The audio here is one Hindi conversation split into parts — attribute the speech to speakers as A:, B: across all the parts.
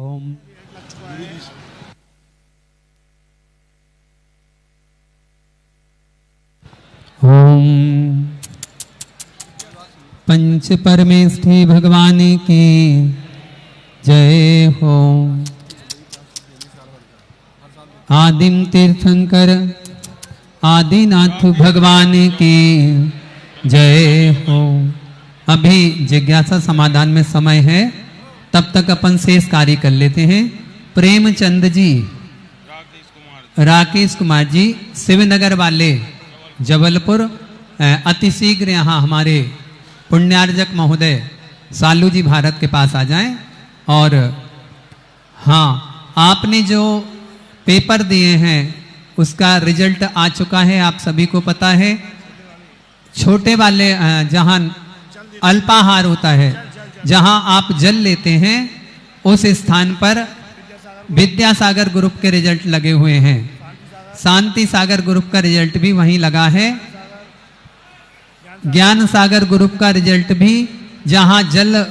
A: ओम ओम पंच परमेष्ठी भगवान की जय हो। आदिम तीर्थंकर आदिनाथ भगवान की जय हो। अभी जिज्ञासा समाधान में समय है, तब तक अपन शेष कार्य कर लेते हैं। प्रेमचंद जी, राकेश कुमार जी, शिवनगर वाले जबलपुर, अति शीघ्र यहाँ हमारे पुण्यार्जक महोदय सालू जी भारत के पास आ जाएं। और हाँ, आपने जो पेपर दिए हैं उसका रिजल्ट आ चुका है, आप सभी को पता है। छोटे वाले जहाँ अल्पाहार होता है, जहाँ आप जल लेते हैं, उस स्थान पर विद्यासागर ग्रुप के रिजल्ट लगे हुए हैं। शांति सागर ग्रुप का रिजल्ट भी वहीं लगा है। ज्ञान सागर ग्रुप का रिजल्ट भी जहां जल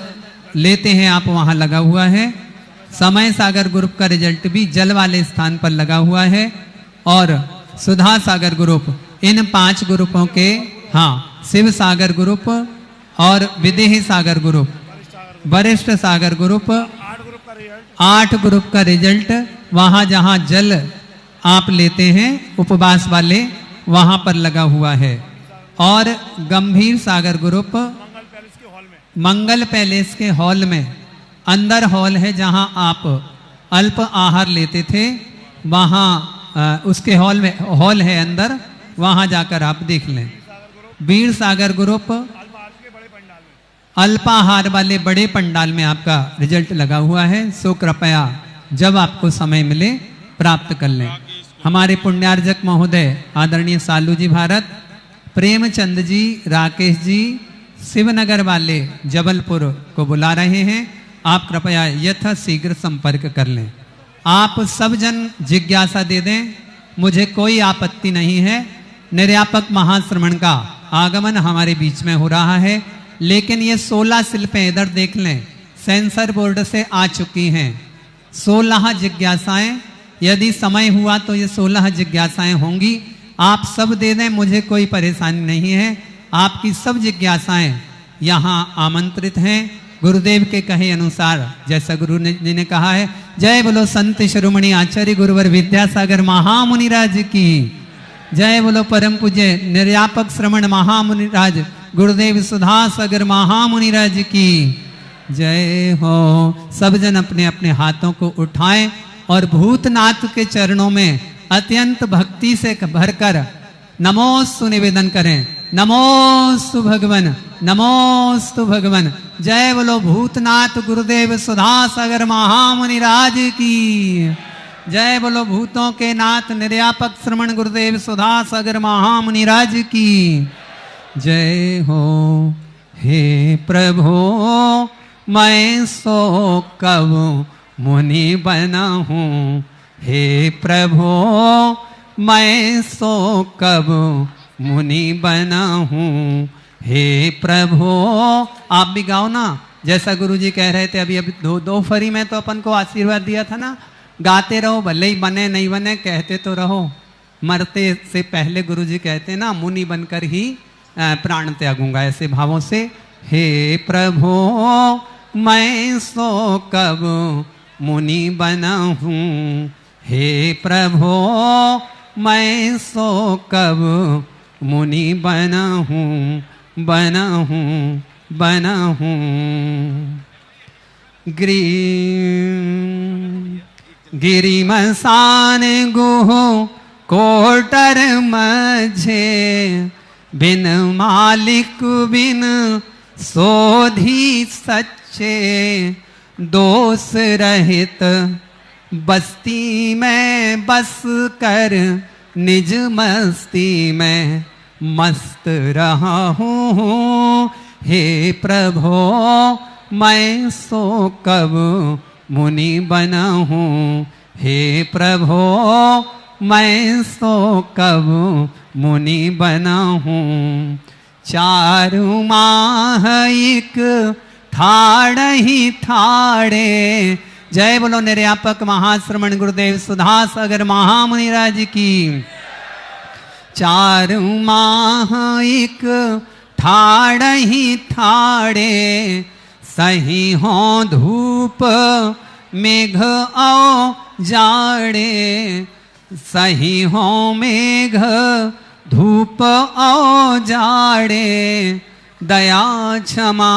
A: लेते हैं आप वहां लगा हुआ है। समय सागर ग्रुप का रिजल्ट भी जल वाले स्थान पर लगा हुआ है। और सुधा सागर ग्रुप, इन 5 ग्रुपों के, हाँ, शिव सागर ग्रुप और विदेही सागर ग्रुप, वरिष्ठ सागर ग्रुप, 8 ग्रुप का रिजल्ट वहां जहां जल आप लेते हैं उपवास वाले, वहां पर लगा हुआ है। और गंभीर सागर ग्रुप मंगल पैलेस के हॉल में, अंदर हॉल है जहां आप अल्प आहार लेते थे, वहां उसके हॉल में, हॉल है अंदर, वहां जाकर आप देख लें। वीर सागर ग्रुप अल्पाहार वाले बड़े पंडाल में आपका रिजल्ट लगा हुआ है। सो कृपया जब आपको समय मिले प्राप्त कर लें। हमारे पुण्यार्जक महोदय आदरणीय सालू जी भारत, प्रेमचंद जी, राकेश जी शिवनगर वाले जबलपुर को बुला रहे हैं। आप कृपया यथा शीघ्र संपर्क कर लें। आप सब जन जिज्ञासा दे दें, मुझे कोई आपत्ति नहीं है। निर्यापक महाश्रमण का आगमन हमारे बीच में हो रहा है, लेकिन ये 16 शिल्पें इधर देख लें, सेंसर बोर्ड से आ चुकी हैं। 16 जिज्ञासाएं, यदि समय हुआ तो ये 16 जिज्ञासाएं होंगी। आप सब दे दें, मुझे कोई परेशानी नहीं है। आपकी सब जिज्ञासाएं यहाँ आमंत्रित हैं। गुरुदेव के कहे अनुसार, जैसा गुरु जी ने कहा है, जय बोलो संत शिरोमणि आचार्य गुरुवर विद्यासागर महामुनिराज की जय, बोलो परम पूज्य निर्यापक श्रमण महामुनिराज गुरुदेव सुधा सागर महामुनिराज की जय हो। सब जन अपने अपने हाथों को उठाएं और भूतनाथ के चरणों में अत्यंत भक्ति से भरकर नमोस्तु निवेदन करें। नमोस्तु भगवन, नमोस्तु भगवन। जय बोलो भूतनाथ गुरुदेव सुधा सागर महामुनिराज की जय, बोलो भूतों के नाथ निर्यापक श्रमण गुरुदेव सुधा सागर महामुनिराज की जय हो। हे प्रभु, मैं सो कब मुनि बना हूँ, हे प्रभु मैं सो कब मुनि बना हूँ, हे प्रभु। आप भी गाओ ना, जैसा गुरुजी कह रहे थे अभी दोपहरी में तो अपन को आशीर्वाद दिया था ना, गाते रहो, भले ही बने नहीं बने, कहते तो रहो। मरते से पहले गुरुजी कहते ना, मुनि बनकर ही प्राण त्यागूंगा, ऐसे भावों से। हे प्रभु मैं सो कब मुनि बना हूँ, हे प्रभु मैं सो कब मुनि बना हूँ, बना हूँ, बना हूँ। गिरिमसान गुह कोटर मझे, बिन मालिक बिन सोधी सच्चे, दोष रहित बस्ती में बस कर निज मस्ती में मस्त रहा हूँ, हे प्रभु मैं सो कब मुनि बना हूँ, हे प्रभु मैं सो कब मुनि बना हूँ। 4 माह एक ठाड़ ही ठाड़े, जय बोलो निर्यापक महाश्रमण गुरुदेव सुधा सागर महामुनिराज की। चारु माह एक ठाड़ही ठाड़े, सही हो धूप मेघ आओ जाड़े। सही हो मेघ धूप आओ जाड़े, दया क्षमा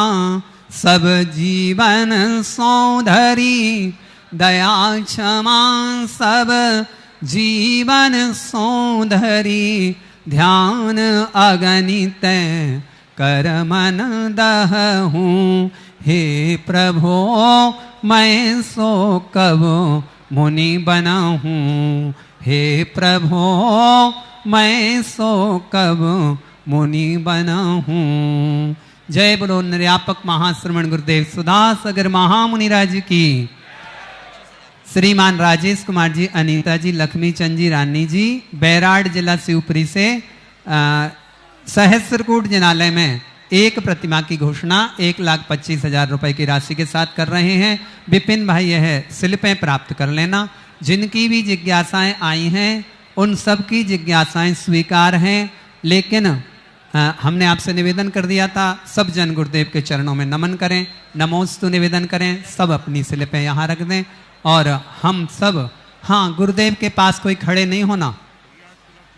A: सब जीवन सौधरी। दया क्षमा सब जीवन सौधरी, ध्यान अगणित कर मन दहूं। हे प्रभो मैं सो कब मुनि बना हूँ। हे प्रभो मैं सो कब मुनि बना हूँ। जय बोलो निर्यापक महाश्रमण गुरुदेव सुधा सागर महामुनिराज की। श्रीमान राजेश कुमार जी, अनीता जी, लक्ष्मी चंद जी, रानी जी, बैराड़ जिला शिवपुरी से सहस्रकूट जिनालय में एक प्रतिमा की घोषणा 1,25,000 रुपए की राशि के साथ कर रहे हैं। विपिन भाई यह शिल्पें प्राप्त कर लेना। जिनकी भी जिज्ञासाएं आई हैं उन सब की जिज्ञासाएं स्वीकार हैं, लेकिन हमने आपसे निवेदन कर दिया था सब जन गुरुदेव के चरणों में नमन करें, नमोस्तु निवेदन करें, सब अपनी स्लिपें यहाँ रख दें और हम सब, हाँ गुरुदेव के पास कोई खड़े नहीं होना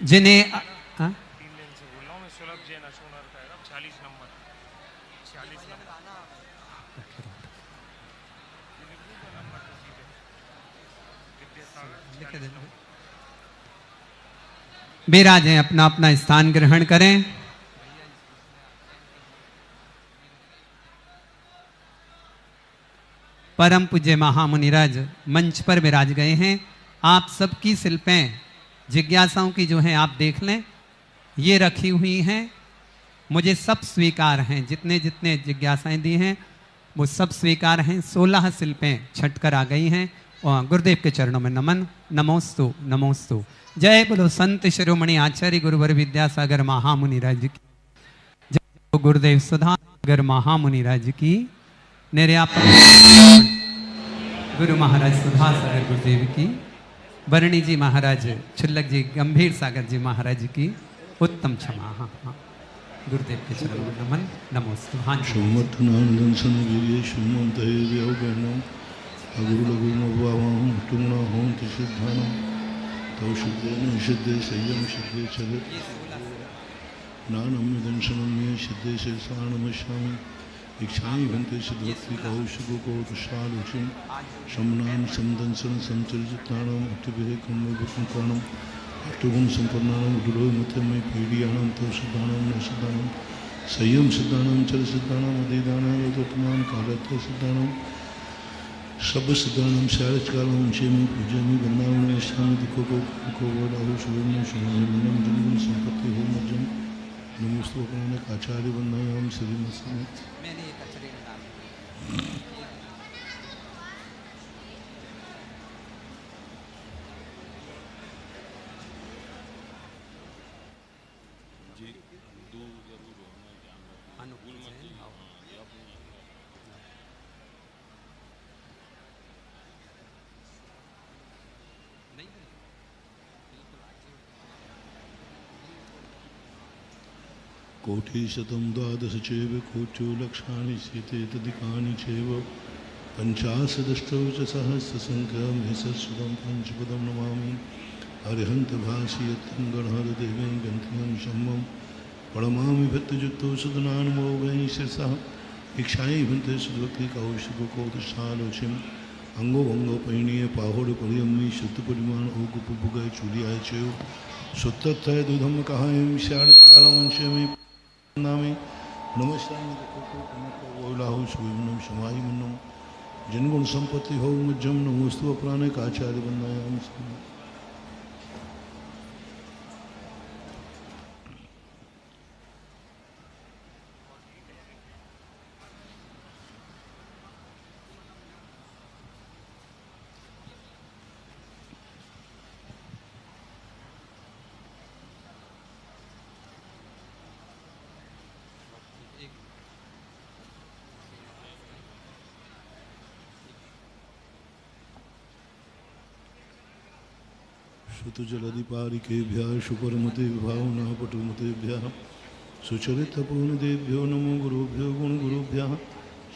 A: जिन्हें विराजें, अपना अपना स्थान ग्रहण करें। परम पूज्य महामुनिराज मंच पर विराज गए हैं। आप सबकी शिल्पें जिज्ञासाओं की जो हैं आप देख लें, ये रखी हुई हैं। मुझे सब स्वीकार हैं, जितने जितने जिज्ञासाएं दी हैं वो सब स्वीकार हैं। 16 शिल्पें छटकर आ गई हैं और गुरुदेव के चरणों में नमन, नमोस्तु नमोस्तु। जय बोलो संत शिरोमणि आचार्य गुरुवर विद्यासागर महामुनिराज की। जय बोलो गुरुदेव सुधा सागर महामुनिराज की। निर्यापक गुरु महाराज सुधा सागर गुरुदेव की। बरणी जी महाराज, छुल्लक जी, गंभीर सागर जी महाराज की उत्तम क्षमा। हाँ हाँ, गुरुदेव के चरणों में नमन, नमोस्तु। हाँ
B: तौ शुद्धेन शुद्धे संयम शुद्धे चले नानम दंशनम मे शुद्धे शेषाणमश्यामि इच्छामि भंते सिद्धवत्ति कौशिको कौतुषालुषिं शमनान समदंसन संचरितानाम अट्टिभिरेकं विपुकरणं अट्टुगुण संपन्नानाम गुरुः मध्यमय पीडियानां तौ सिद्धानां न सिद्धानां संयम सिद्धानां चल सिद्धानां अधीदानां यतोपमान कालत्व सिद्धानां सब सिद्धानां शारचकालां क्षेमी पूजयामि वन्दामि यशामि दिक्को को वदाहु शुभम शुभम मनम जन्म संपत्ति हो मज्जन नमोस्तु अपने आचार्य वंदनायाम श्रीमस्ते। कोटिशतं द्वादश चैव कोटि लक्षाणि सीते तदिकानि चैव पंचाशदष्टौ च सहस्रसङ्ख्यं हिसस्वतं पंचपदं नमामि। अरिहन्त भाषि यत्तं गणहरदेवेन गन्थिनं शम्भं प्रणमामि भक्तयुक्तो सदनानमो वै शिरसः इच्छायै भन्ते सुभक्ति कौशिको कौतुषालोचिम् अंगो अंगो पैणीय पाहोड़ परियम्मी शुद्ध परिमाण ओग पुबुगय चूलियाय चयो सुत्तय दुधम कहायम श्याण कालवंशे में नामे नमस्कार ओलाहु सुविमनम समाहि मन्नम जिनगुण संपत्ति हो मुज्जम नमोस्तु अपराने काचार्य बंदायाम। श्रुतजलधिपारिकेभ्यः सुपरमते भावनापटुमतेभ्यः सुचरितपूर्णदेभ्यो नमो गुरुभ्यो गुणगुरुभ्यः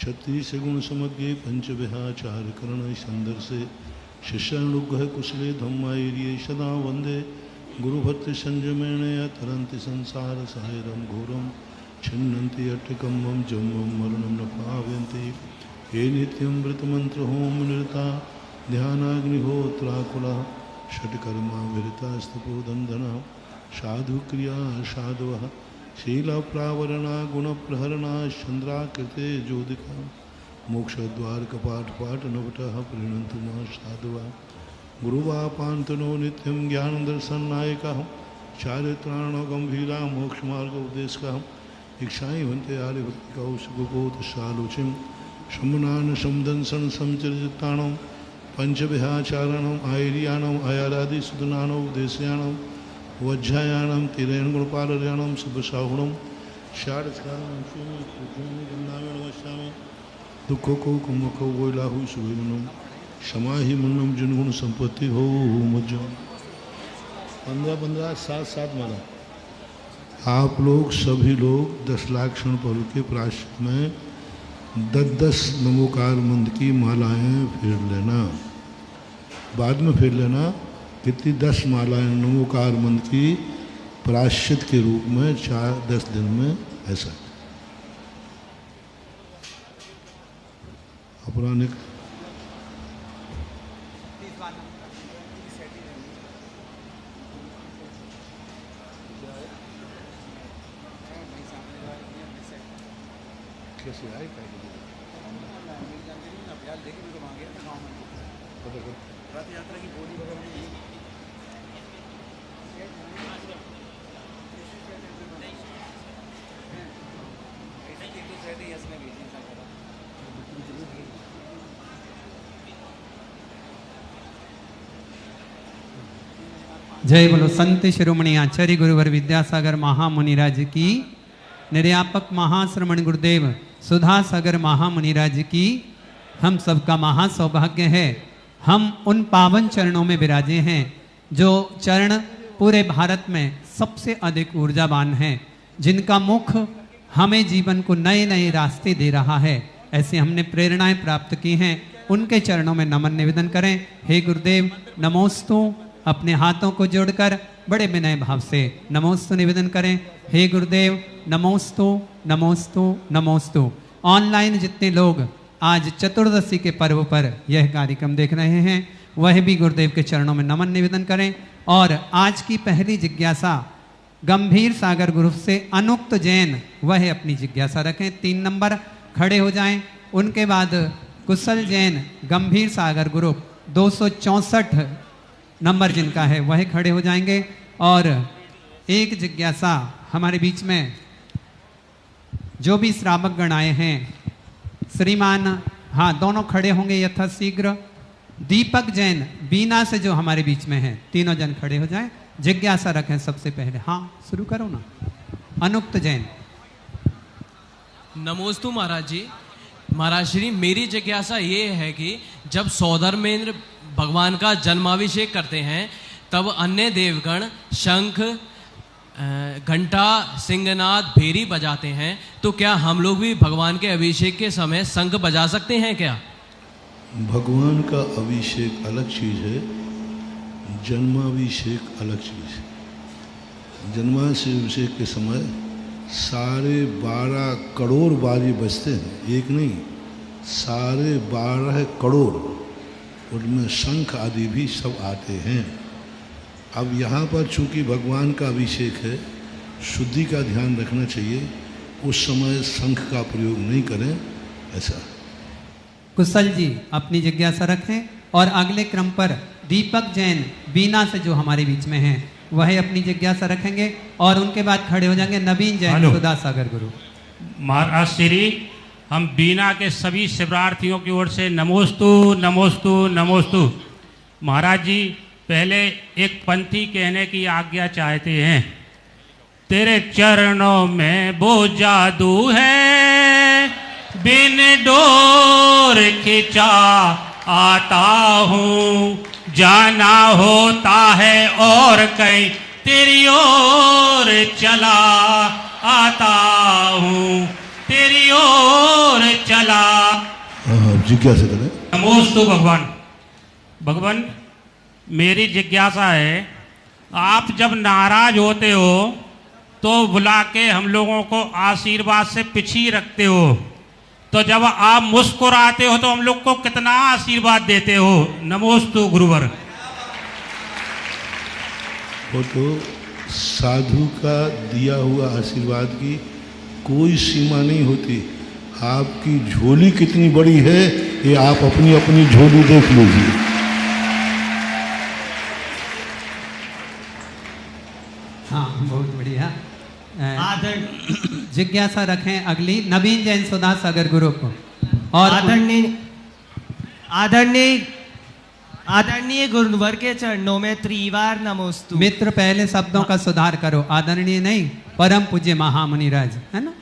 B: छत्तीसगुणसमग्रे पंचविहाचारकरणसन्दर्शे शिष्यानुग्रह कुशले धम्मायर्ये सदा वन्दे गुरुभक्ति संयमेन तरन्ति संसार सागरं घोरं छिन्नन्ति अट्टकम्बं जम्बं मरणं न पावयन्ति ये नित्यं व्रतमन्त्र होम निरता ध्यानाग्निहोत्राकुलः षट्कर्मा विरतास्तपोदन्दनः साधुक्रिया साधवः शीलप्रावरणा गुणप्रहरणा चन्द्राकृते ज्योतिका मोक्षद्वारकपाटपाटनवटः प्रीणन्तु मा साधवः गुरुवापान्तनो नित्यं ज्ञानदर्शननायकः चारित्राणो गम्भीरा मोक्षमार्गोपदेशकः इच्छाई वन्ते आर्यभक्तिकौशुकपोतशालोचिं शमनान समदंसन समचरिताणं पंचविहाचारणं आयर्याणम् अयारादिसुदनानौ देशयाणं वज्रायाणं तिरेणगुणपालयाणं शुभसाहुणं शारदामि दुखो को कुंभको वैलाहु सुभिमनम समाहि मनम जनगुण संपत्ति हो मज्जो 15-15 7-7 माला। आप लोग सभी लोग 10 लाख क्षण पर्व के प्रायश्चित में 10-10 नमोकार मंत्र की मालाएं फेर लेना, बाद में फेर लेना। कितनी 10 मालाएं नमोकार मंत्र की प्रायश्चित के रूप में 4-10 दिन में ऐसा अपरानिक कैसे आए रथ यात्रा की बोली वगैरह
A: जय बोलो संत शिरोमणि आचार्य गुरुवर विद्यासागर महामुनिराज की, निर्यापक महाश्रमण गुरुदेव सुधा सागर महामुनिराज की। हम सबका महासौभाग्य है, हम उन पावन चरणों में विराजे हैं जो चरण पूरे भारत में सबसे अधिक ऊर्जावान हैं, जिनका मुख हमें जीवन को नए नए रास्ते दे रहा है। ऐसे हमने प्रेरणाएं प्राप्त की हैं, उनके चरणों में नमन निवेदन करें। हे गुरुदेव नमोस्तु, अपने हाथों को जोड़कर बड़े विनय भाव से नमोस्तु निवेदन करें। हे गुरुदेव नमोस्तु नमोस्तु नमोस्तु। ऑनलाइन जितने लोग आज चतुर्दशी के पर्व पर यह कार्यक्रम देख रहे हैं, वह भी गुरुदेव के चरणों में नमन निवेदन करें। और आज की पहली जिज्ञासा गंभीर सागर ग्रुप से अनुक्त जैन, वह अपनी जिज्ञासा रखें। 3 नंबर खड़े हो जाएं। उनके बाद कुशल जैन गंभीर सागर ग्रुप 264 नंबर जिनका है वह खड़े हो जाएंगे। और एक जिज्ञासा हमारे बीच में जो भी श्रावक गण आए हैं, श्रीमान हाँ दोनों खड़े होंगे यथाशीघ्र। दीपक जैन बीना से जो हमारे बीच में हैं, तीनों जन खड़े हो जाएं, जिज्ञासा रखें सबसे पहले। हाँ शुरू करो ना। अनुक्त जैन।
C: नमोस्तु महाराज जी। महाराज श्री, मेरी जिज्ञासा ये है कि जब सौधर्मेंद्र भगवान का जन्माभिषेक करते हैं तब अन्य देवगण शंख घंटा सिंहनाद भेरी बजाते हैं, तो क्या हम लोग भी भगवान के अभिषेक के समय शंख बजा सकते हैं क्या?
B: भगवान का अभिषेक अलग चीज़ है, जन्माभिषेक अलग चीज़ है। जन्माभिषेक के समय 12.5 करोड़ बाजी बजते हैं, एक नहीं 12.5 करोड़, उनमें शंख आदि भी सब आते हैं। अब यहाँ पर चूंकि भगवान का अभिषेक है, शुद्धि का ध्यान रखना चाहिए, उस समय शंख का प्रयोग नहीं करें ऐसा।
A: कुशल जी अपनी जिज्ञासा रखें। और अगले क्रम पर दीपक जैन बीना से जो हमारे बीच में हैं वह अपनी जिज्ञासा रखेंगे। और उनके बाद खड़े हो जाएंगे नवीन जैन सुधा सागर गुरु।
D: महाराज श्री, हम बीना के सभी शिवरार्थियों की ओर से नमोस्तु नमोस्तु नमोस्तु। महाराज जी पहले एक पंक्ति कहने की आज्ञा चाहते हैं। तेरे चरणों में वो जादू है, बिन डोर खिंचा आता हूँ, जाना होता है और कहीं तेरी ओर चला आता हूँ, तेरी ओर चला।
B: हाँ, जिज्ञासा करें।
D: नमोस्तु भगवान। भगवान, मेरी जिज्ञासा है, आप जब नाराज होते हो तो बुला के हम लोगों को आशीर्वाद से पिछी रखते हो, तो जब आप मुस्कुराते हो तो हम लोग को कितना आशीर्वाद देते हो। नमोस्तु गुरुवर।
B: वो तो साधु का दिया हुआ आशीर्वाद की कोई सीमा नहीं होती। आपकी झोली कितनी बड़ी है ये आप अपनी अपनी झोली देख लीजिए।
A: हाँ, बहुत बढ़िया। जिज्ञासा रखें अगली नवीन जैन सुधा सागर गुरु को। और
E: आदरणीय गुरुवर के चरणों में त्रिवार नमोस्तु।
A: मित्र, पहले शब्दों का सुधार करो, आदरणीय नहीं, परम पूज्य महामुनि राज, है ना।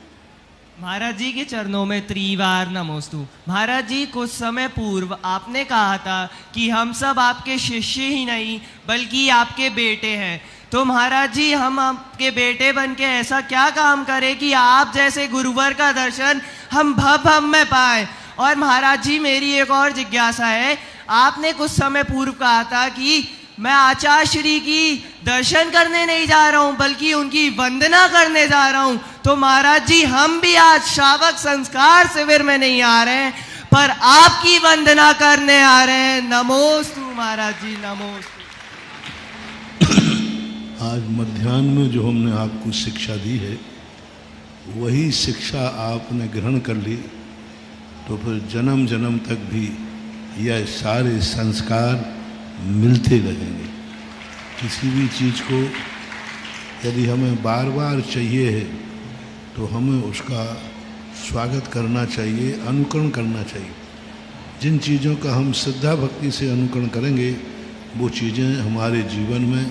E: महाराज जी के चरणों में त्रिवार नमोस्तु। महाराज जी, कुछ समय पूर्व आपने कहा था कि हम सब आपके शिष्य ही नहीं बल्कि आपके बेटे हैं। तो महाराज जी, हम आपके बेटे बन के ऐसा क्या काम करें कि आप जैसे गुरुवर का दर्शन हम भव में पाए। और महाराज जी, मेरी एक और जिज्ञासा है। आपने कुछ समय पूर्व कहा था कि मैं आचार्य श्री की दर्शन करने नहीं जा रहा हूं बल्कि उनकी वंदना करने जा रहा हूं। तो महाराज जी, हम भी आज श्रावक संस्कार शिविर में नहीं आ रहे हैं पर आपकी वंदना करने आ रहे हैं। नमोस्तु महाराज जी, नमोस्तु।
B: आज मध्याह्न में जो हमने आपको शिक्षा दी है वही शिक्षा आपने ग्रहण कर ली तो फिर जन्म जन्म तक भी यह सारे संस्कार मिलते रहेंगे। किसी भी चीज़ को यदि हमें बार बार चाहिए है तो हमें उसका स्वागत करना चाहिए, अनुकरण करना चाहिए। जिन चीज़ों का हम श्रद्धा भक्ति से अनुकरण करेंगे वो चीज़ें हमारे जीवन में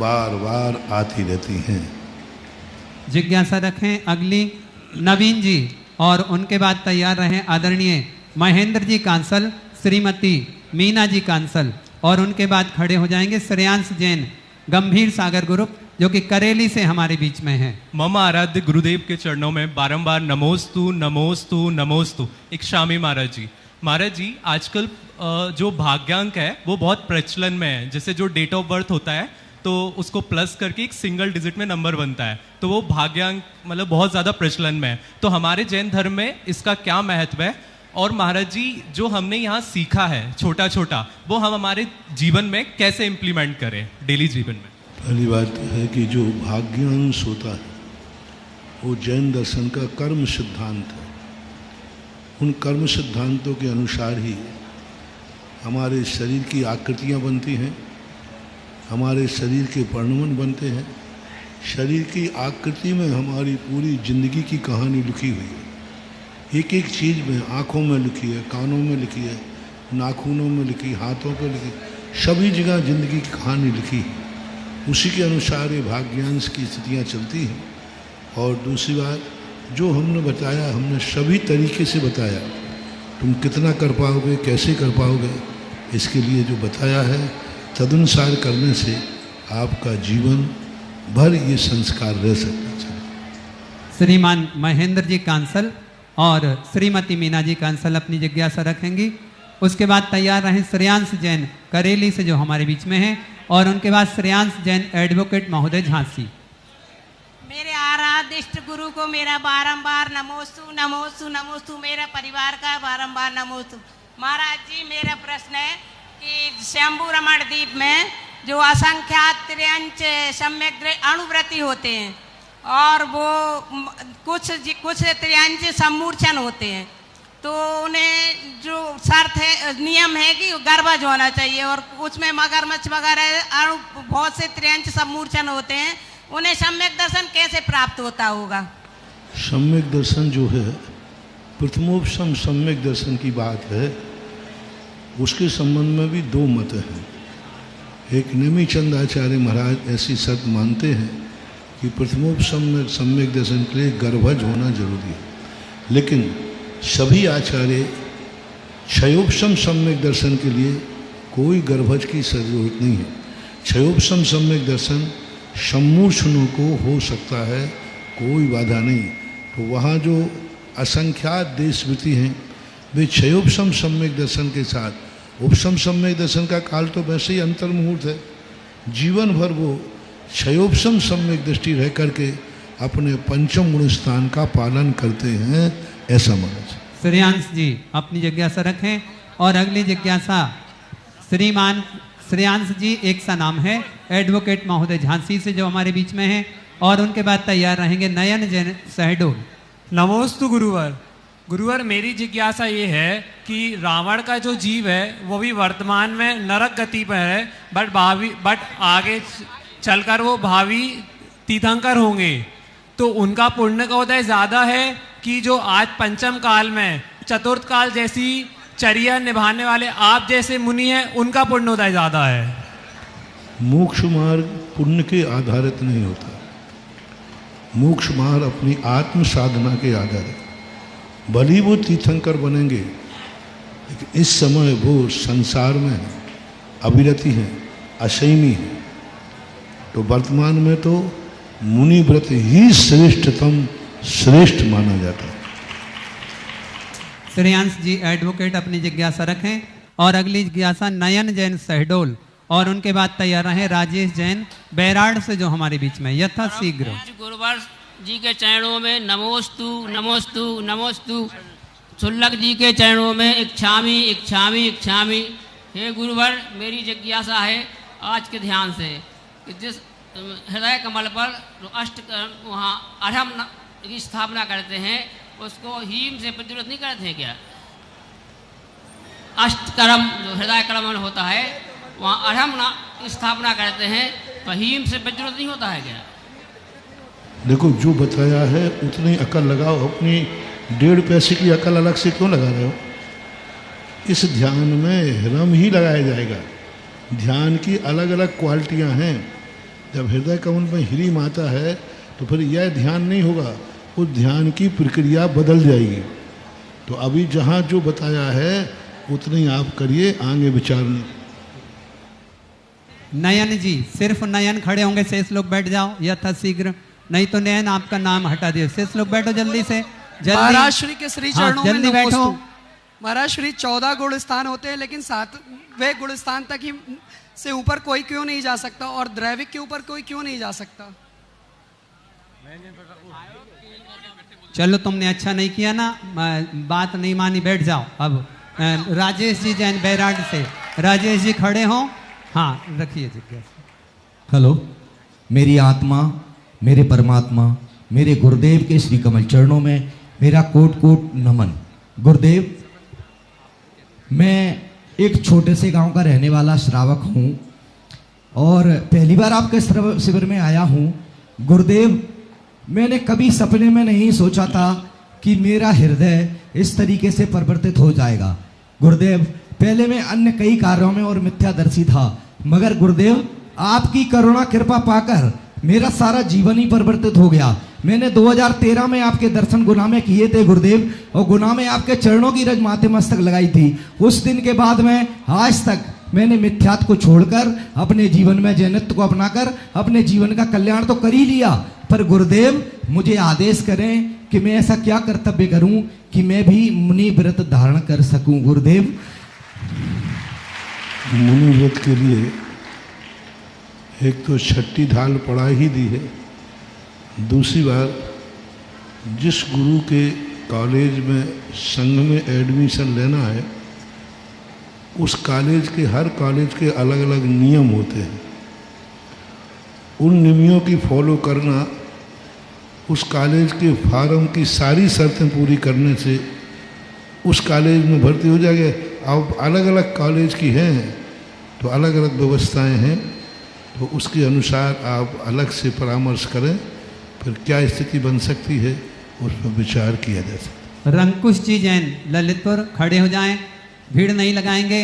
B: बार बार आती रहती हैं।
A: जिज्ञासा रखें अगली नवीन जी, और उनके बाद तैयार रहें आदरणीय महेंद्र जी कांसल, श्रीमती मीना जी कांसल, और उनके बाद खड़े हो जाएंगे श्रेयांश जैन गंभीर सागर ग्रुप जो कि करेली से हमारे बीच में है।
F: मम आराध्य गुरुदेव के चरणों में बारंबार नमोस्तु नमोस्तु नमोस्तु। एक शामी महाराज जी। महाराज जी, आजकल जो भाग्यांक है वो बहुत प्रचलन में है। जैसे जो डेट ऑफ बर्थ होता है तो उसको प्लस करके एक सिंगल डिजिट में नंबर बनता है, तो वो भाग्यांक मतलब बहुत ज़्यादा प्रचलन में है। तो हमारे जैन धर्म में इसका क्या महत्व है? और महाराज जी, जो हमने यहाँ सीखा है छोटा छोटा, वो हम हमारे जीवन में कैसे इम्प्लीमेंट करें डेली जीवन में?
B: पहली बात है कि जो भाग्यांश होता है वो जैन दर्शन का कर्म सिद्धांत है। उन कर्म सिद्धांतों के अनुसार ही हमारे शरीर की आकृतियाँ बनती हैं, हमारे शरीर के वर्णमन बनते हैं। शरीर की आकृति में हमारी पूरी जिंदगी की कहानी लिखी हुई है। एक एक चीज़ में, आँखों में लिखी है, कानों में लिखी है, नाखूनों में लिखी, हाथों पर लिखी, सभी जगह जिंदगी की कहानी लिखी है। उसी के अनुसार ये भाग्यांश की स्थितियाँ चलती हैं। और दूसरी बात, जो हमने बताया, हमने सभी तरीके से बताया। तुम कितना कर पाओगे, कैसे कर पाओगे, इसके लिए जो बताया है तदनुसार करने से आपका जीवन भर ये संस्कार रह सकता है।
A: श्रीमान महेंद्र जी कांसल और श्रीमती मीना जी कांसल अपनी जिज्ञासा रखेंगी। उसके बाद तैयार रहें श्रेयांश जैन करेली से जो हमारे बीच में है, और उनके बाद श्रेयांश जैन एडवोकेट महोदय झांसी।
G: मेरे आराध्य इष्ट गुरु को मेरा बारंबार नमोस्तु नमोस्तु नमोस्तु। मेरा परिवार का बारंबार नमोस्तु। महाराज जी, मेरा प्रश्न है कि शंभु रमण द्वीप में जो असंख्यात त्रियंच सम्यक अणुव्रती होते हैं और वो कुछ त्रियंच सम्मूर्छन होते हैं, तो उन्हें जो शर्त है, नियम है कि गर्भज होना चाहिए, और उसमें मगरमच्छ वगैरह अणु बहुत से त्रियंच सम्मूर्छन होते हैं। उन्हें सम्यक दर्शन कैसे प्राप्त होता होगा?
B: सम्यक दर्शन जो है, प्रथमोपशम सम्यक दर्शन की बात है, उसके संबंध में भी दो मत हैं। एक नेमिचंद आचार्य महाराज ऐसी शर्त मानते हैं कि प्रथमोपशम में सम्यक दर्शन के लिए गर्भज होना जरूरी है, लेकिन सभी आचार्य क्षयोपशम सम्यक दर्शन के लिए कोई गर्भज की जरूरत नहीं है। क्षयोपशम सम्यक दर्शन सम्मूर्छनों को हो सकता है, कोई बाधा नहीं। तो वहाँ जो असंख्यात देशवृत्ति हैं वे क्षयोपशम सम्यक दर्शन के साथ, उपशम सम्यक दर्शन का काल तो वैसे ही अंतर मुहूर्त है, जीवन भर वो क्षयोपशम सम्यक दृष्टि रह करके अपने पंचम गुण स्थान का पालन करते हैं, ऐसा माना।
A: श्रेयांश जी अपनी जिज्ञासा रखें। और अगली जिज्ञासा श्रीमान श्रेयांश जी, एक सा नाम है, एडवोकेट महोदय झांसी से जो हमारे बीच में हैं, और उनके बाद तैयार रहेंगे नयन जैन शहडोल।
H: नमोस्तु गुरुवर। गुरुवर, मेरी जिज्ञासा ये है कि रावण का जो जीव है वो भी वर्तमान में नरक गति पर है, बट आगे चलकर वो भावी तीर्थंकर होंगे, तो उनका पुण्य का उदय ज्यादा है कि जो आज पंचम काल में चतुर्थ काल जैसी चर्या निभाने वाले आप जैसे मुनि हैं, उनका पुण्योदय ज्यादा है?
B: मोक्ष मार्ग पुण्य के आधारित नहीं होता, मोक्ष मार्ग अपनी आत्म साधना के आधार है। भली वो तीर्थंकर बनेंगे, लेकिन इस समय वो संसार में है, अविरति है, असैमी है। तो वर्तमान में तो मुनि व्रत ही श्रेष्ठतम श्रेष्ठ माना जाता है।
A: श्रेयांश जी एडवोकेट अपनी जिज्ञासा रखें। और अगली जिज्ञासा नयन जैन शहडोल, और उनके बाद तैयार रहे राजेश जैन बैराड़ से जो हमारे बीच में, यथा शीघ्र।
I: गुरुवर जी के चरणों में नमोस्तु नमोस्तु नमोस्तु। सुल्लक जी के चरणों में इच्छामि इच्छामि इच्छामि। हे गुरुवर, मेरी जिज्ञासा है आज के ध्यान से कि जिस हृदय कमल पर अष्ट वहाँ अढ़म की स्थापना करते हैं, उसको हीम से प्रज्वलित नहीं करते हैं क्या? अष्टकर्म जो हृदय कमल होता है, वहाँ अढ़म की स्थापना करते हैं, तो हीम से प्रज्वलित नहीं होता है क्या?
B: देखो, जो बताया है उतनी अकल लगाओ, अपनी 1.5 पैसे की अकल अलग से क्यों लगा रहे हो? इस ध्यान में रम ही लगाया जाएगा। ध्यान की अलग अलग क्वालिटियां हैं। जब हृदय कमल में ह्रीम आता है तो फिर यह ध्यान नहीं होगा, उस ध्यान की प्रक्रिया बदल जाएगी। तो अभी जहाँ जो बताया है उतनी आप करिए, आगे विचार नहीं।
A: नयन जी, सिर्फ नयन खड़े होंगे, शेष लोग बैठ जाओ यथा शीघ्र, नहीं तो नयन आपका नाम हटा दिए। शेष लोग बैठो जल्दी से, जल्दी।
J: महाराज श्री के श्री चरणों में
A: जल्दी बैठो।
J: महाराज श्री 14 गुण स्थान होते हैं, लेकिन 7वें गुण स्थान तक ही से ऊपर कोई क्यों नहीं जा सकता, और दैविक के ऊपर कोई क्यों नहीं जा सकता?
A: चलो, तुमने अच्छा नहीं किया ना, बात नहीं मानी, बैठ जाओ। अब राजेश जी जैन बैराड़ से, राजेश जी खड़े हो। हाँ, रखिए जिज्ञासा।
K: हेलो, मेरी आत्मा, मेरे परमात्मा, मेरे गुरुदेव के श्री कमल चरणों में मेरा कोट कोट नमन। गुरुदेव, मैं एक छोटे से गांव का रहने वाला श्रावक हूँ और पहली बार आपके शिविर में आया हूँ। गुरुदेव, मैंने कभी सपने में नहीं सोचा था कि मेरा हृदय इस तरीके से परिवर्तित हो जाएगा। गुरुदेव, पहले मैं अन्य कई कार्यों में और मिथ्यादर्शी था, मगर गुरुदेव आपकी करुणा कृपा पाकर मेरा सारा जीवन ही परिवर्तित हो गया। मैंने 2013 में आपके दर्शन गुना में किए थे गुरुदेव, और गुना में आपके चरणों की रज माथे मस्तक लगाई थी। उस दिन के बाद में आज तक मैंने मिथ्यात्व को छोड़कर अपने जीवन में जैनत्व को अपनाकर अपने जीवन का कल्याण तो कर ही लिया, पर गुरुदेव मुझे आदेश करें कि मैं ऐसा क्या कर्तव्य करूं कि मैं भी मुनि व्रत धारण कर सकूं। गुरुदेव,
B: मुनि व्रत के लिए एक तो छठी ढाल पढ़ा ही दी है, दूसरी बार जिस गुरु के कॉलेज में संघ में एडमिशन लेना है, उस कॉलेज के हर कॉलेज के अलग अलग नियम होते हैं। उन नियमों की फॉलो करना, उस कॉलेज के फार्म की सारी शर्तें पूरी करने से उस कॉलेज में भर्ती हो जाएगा। अब अलग अलग कॉलेज की हैं तो अलग अलग व्यवस्थाएं हैं, तो उसके अनुसार आप अलग से परामर्श करें, फिर क्या स्थिति बन सकती है उस पर विचार किया जा सकता है।
A: रंकुश जी जैन ललितपुर, खड़े हो जाएं, भीड़ नहीं लगाएंगे,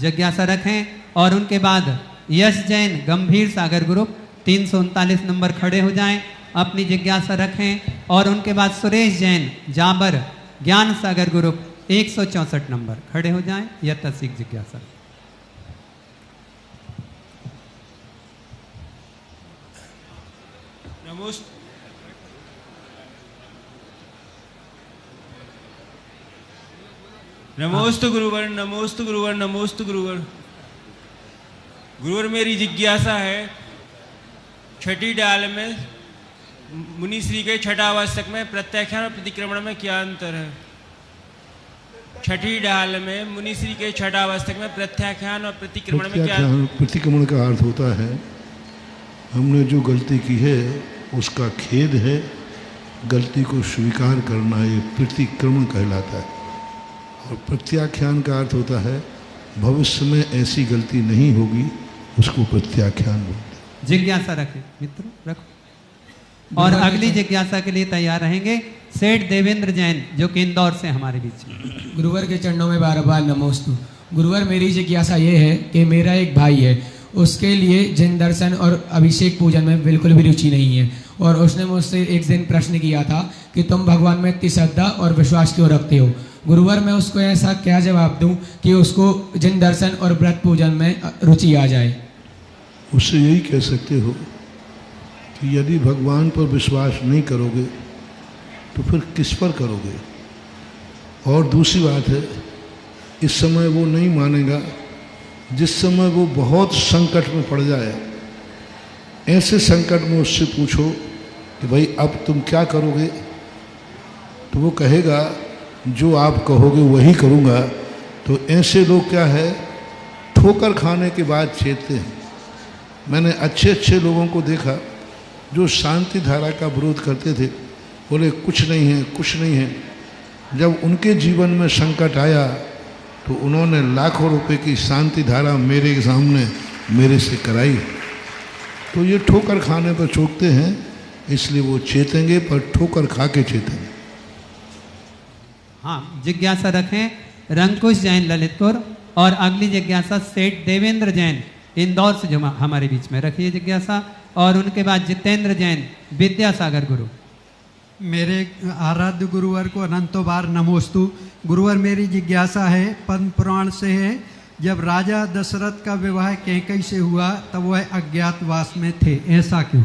A: जिज्ञासा रखें। और उनके बाद यश जैन गंभीर सागर ग्रुप 339 नंबर, खड़े हो जाएं, अपनी जिज्ञासा रखें। और उनके बाद सुरेश जैन जाबर ज्ञान सागर ग्रुप 164 नंबर, खड़े हो जाएं, यथा शीघ्र जिज्ञासा।
L: नमोस्तु गुरुवर, नमोस्तु गुरुवर, नमोस्तु गुरुवर। गुरुवर मेरी जिज्ञासा है, छठी डाल में मुनि श्री के छठावास्तक में प्रत्याख्यान और प्रतिक्रमण में क्या अंतर है? छठी डाल में मुनि श्री के छठावास्तक में प्रत्याख्यान और प्रतिक्रमण में क्या?
B: प्रतिक्रमण का अर्थ होता है हमने जो गलती की है उसका खेद है, गलती को स्वीकार करना, ये प्रतिक्रमण कहलाता है। और प्रत्याख्यान का अर्थ होता है भविष्य में ऐसी गलती नहीं होगी, उसको प्रत्याख्यान बोलते हैं।
A: जिज्ञासा रखें मित्रों, रखो। और अगली जिज्ञासा के लिए तैयार रहेंगे सेठ देवेंद्र जैन जो कि इंदौर से हमारे बीच में।
M: गुरुवर के चरणों में बार बार नमोस्तु। गुरुवर मेरी जिज्ञासा ये है कि मेरा एक भाई है, उसके लिए जिन दर्शन और अभिषेक पूजन में बिल्कुल भी रुचि नहीं है, और उसने मुझसे एक दिन प्रश्न किया था कि तुम भगवान में इतनी श्रद्धा और विश्वास क्यों रखते हो। गुरुवर मैं उसको ऐसा क्या जवाब दूं कि उसको जिन दर्शन और व्रत पूजन में रुचि आ जाए।
B: उससे यही कह सकते हो कि यदि भगवान पर विश्वास नहीं करोगे तो फिर किस पर करोगे। और दूसरी बात है, इस समय वो नहीं मानेगा जिस समय वो बहुत संकट में पड़ जाए। ऐसे संकट में उससे पूछो कि भाई अब तुम क्या करोगे, तो वो कहेगा जो आप कहोगे वही करूँगा। तो ऐसे लोग क्या है, ठोकर खाने के बाद चेतते हैं। मैंने अच्छे अच्छे लोगों को देखा जो शांति धारा का विरोध करते थे, बोले कुछ नहीं है, कुछ नहीं है। जब उनके जीवन में संकट आया तो उन्होंने लाखों रुपए की शांति धारा मेरे सामने मेरे से कराई। तो ये ठोकर खाने पर चोटते हैं, इसलिए वो चेतेंगे, पर ठोकर खा के चेतेंगे।
A: हाँ, जिज्ञासा रखें रंकुश जैन ललितपुर, और अगली जिज्ञासा सेठ देवेंद्र जैन इंदौर से जो हमारे बीच में रखिए जिज्ञासा, और उनके बाद जितेंद्र जैन विद्यासागर गुरु।
N: मेरे आराध्य गुरुवर को अनंतो बार नमोस्तु। गुरुवर मेरी जिज्ञासा है, पद्म पुराण से है, जब राजा दशरथ का विवाह कैकेयी से हुआ तब वह अज्ञातवास में थे, ऐसा क्यों?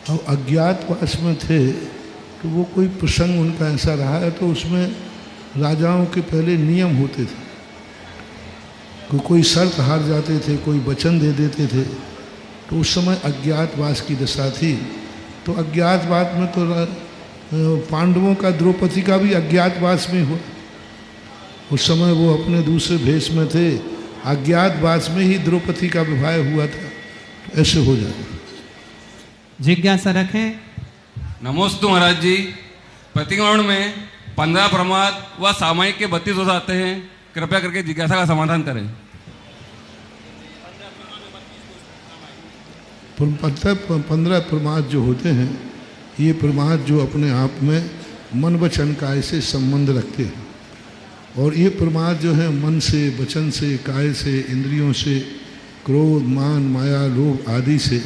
B: अब अज्ञातवास में थे तो वो कोई प्रसंग उनका ऐसा रहा है, तो उसमें राजाओं के पहले नियम होते थे। कोई शर्त हार जाते थे, कोई वचन दे देते थे, तो उस समय अज्ञातवास की दशा थी। तो अज्ञातवास में तो पांडवों का द्रौपदी का भी अज्ञातवास में हुआ। उस समय वो अपने दूसरे भेष में थे, अज्ञातवास में ही द्रौपदी का विवाह हुआ था। तो ऐसे हो जाए।
A: जिज्ञासा रखें।
O: नमोस्तु महाराज जी। प्रतिक्रमण में 15 प्रमाद व सामायिक के 32 हो जाते हैं, कृपया करके जिज्ञासा का समाधान करें।
B: 15 प्रमाद जो होते हैं, ये प्रमाद जो अपने आप में मन वचन काय से संबंध रखते हैं। और ये प्रमाद जो है मन से, वचन से, काय से, इंद्रियों से, क्रोध, मान, माया, लोभ आदि से,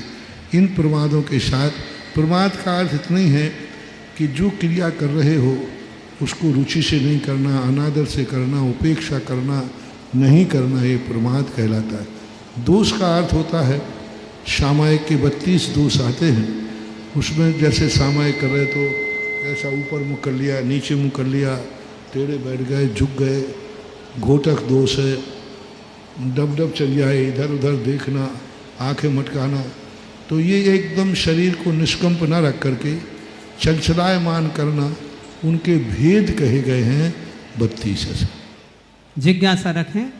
B: इन प्रमादों के साथ, प्रमाद का अर्थ इतना ही है कि जो क्रिया कर रहे हो उसको रुचि से नहीं करना, अनादर से करना, उपेक्षा करना, नहीं करना, ये प्रमाद कहलाता है। दोष का अर्थ होता है, सामायिक के 32 दोष आते हैं, उसमें जैसे सामायिक कर रहे तो ऐसा ऊपर मुँह कर लिया, नीचे मुँह कर लिया, टेढ़े बैठ गए, झुक गए, घोटक दोष है, डब डब चल जाए, इधर उधर देखना, आंखें मटकाना। तो ये एकदम शरीर को निष्कंप न रख करके चंचलायमान करना, उनके भेद कहे गए हैं 32 से।
A: जिज्ञासा रखें।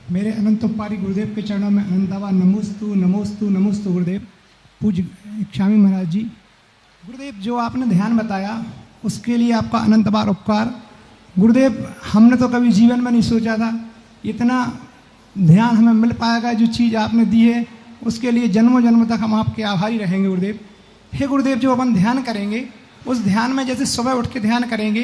P: मेरे अनंतोपारी गुरुदेव के चरणों में अनंतवा नमोस्तु नमोस्तु नमोस्तु। गुरुदेव पूज्य स्वामी महाराज जी, गुरुदेव जो आपने ध्यान बताया उसके लिए आपका अनंत बार उपकार। गुरुदेव हमने तो कभी जीवन में नहीं सोचा था इतना ध्यान हमें मिल पाएगा। जो चीज़ आपने दी है उसके लिए जन्मों जन्म तक हम आपके आभारी रहेंगे गुरुदेव। हे गुरुदेव, जो अपन ध्यान करेंगे उस ध्यान में जैसे सुबह उठ के ध्यान करेंगे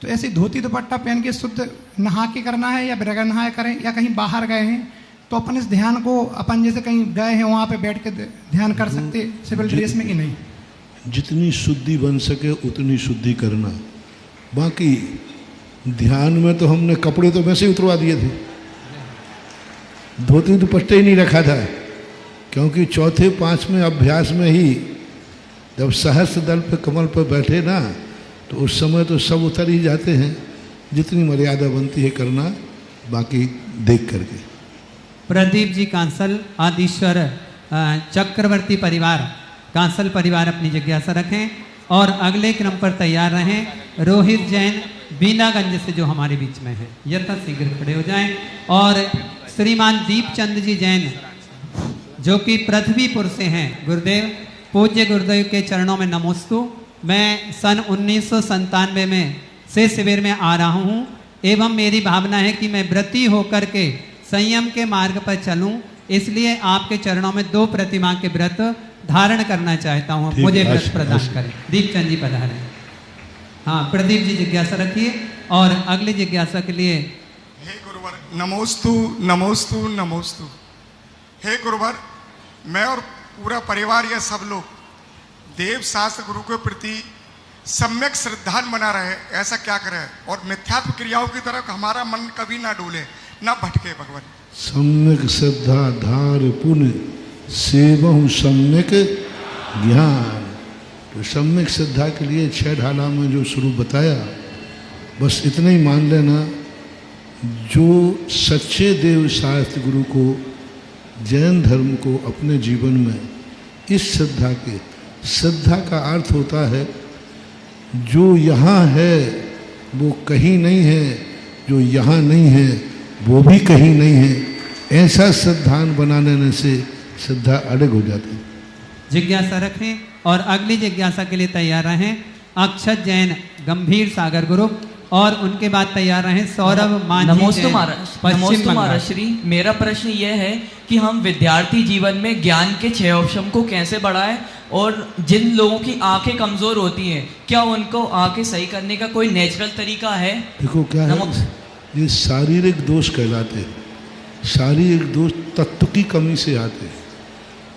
P: तो ऐसे धोती दुपट्टा पहन के शुद्ध नहा के करना है, या बगैर नहाए करें, या कहीं बाहर गए हैं तो अपन इस ध्यान को अपन जैसे कहीं गए हैं वहाँ पे बैठ के ध्यान कर सकते सिविल ड्रेस में कि नहीं?
B: जितनी शुद्धि बन सके उतनी शुद्धि करना। बाकी ध्यान में तो हमने कपड़े तो वैसे ही उतरवा दिए थे, धोती दुपट्टे ही नहीं रखा था क्योंकि चौथे पांचवें अभ्यास में ही जब सहस्त्र दल पे कमल पर बैठे ना, तो उस समय तो सब उतर ही जाते हैं। जितनी मर्यादा बनती है करना, बाकी देख करके।
A: प्रदीप जी कांसल, आदिश्वर चक्रवर्ती परिवार, कांसल परिवार अपनी जिज्ञासा रखें और अगले क्रम पर तैयार रहें। रोहित जैन बीनागंज से जो हमारे बीच में है, यथाशीघ्र खड़े हो जाएं। और श्रीमान दीपचंद जी जैन जो कि पृथ्वीपुर से हैं, गुरुदेव पूज्य गुरुदेव के चरणों में नमोस्तु। मैं सन 1997 में से शिविर में आ रहा हूँ एवं मेरी भावना है कि मैं व्रती होकर के संयम के मार्ग पर चलूं, इसलिए आपके चरणों में 2 प्रतिमा के व्रत धारण करना चाहता हूँ, मुझे व्रत प्रदान करें। दीपचंद जी पधारें। हाँ, प्रदीप जी जिज्ञासा रखिए और अगली जिज्ञासा के लिए।
Q: हे गुरुवर नमोस्तु नमोस्तु नमोस्तु। हे गुरुवर, मैं और पूरा परिवार या सब लोग देव शास्त्र गुरु के प्रति सम्यक श्रद्धान बना रहे, ऐसा क्या करें और मिथ्यात्व क्रियाओं की तरफ हमारा मन कभी ना डोले, ना भटके भगवान।
B: सम्यक श्रद्धा धार पुण्य सेवहु सम्यक ज्ञान। तो सम्यक श्रद्धा के लिए 6 ढाला में जो स्वरूप बताया, बस इतना ही मान लेना। जो सच्चे देव शास्त्र गुरु को, जैन धर्म को अपने जीवन में इस श्रद्धा का अर्थ होता है जो यहाँ है वो कहीं नहीं है, जो यहाँ नहीं है वो भी कहीं नहीं है। ऐसा श्रद्धान बना लेने से श्रद्धा अड़ग हो जाती है।
A: जिज्ञासा रखें और अगली जिज्ञासा के लिए तैयार रहें। अक्षत जैन गंभीर सागर ग्रुप और उनके बाद तैयार रहें सौरभ मांझी।
R: नमोस्तु महाराज श्री। मेरा प्रश्न यह है कि हम विद्यार्थी जीवन में ज्ञान के 6 ऑप्शन को कैसे बढ़ाएं, और जिन लोगों की आंखें कमजोर होती हैं, क्या उनको आंखें सही करने का कोई नेचुरल तरीका है?
B: देखो क्या है, ये शारीरिक दोष कहलाते हैं। शारीरिक दोष तत्व की कमी से आते हैं।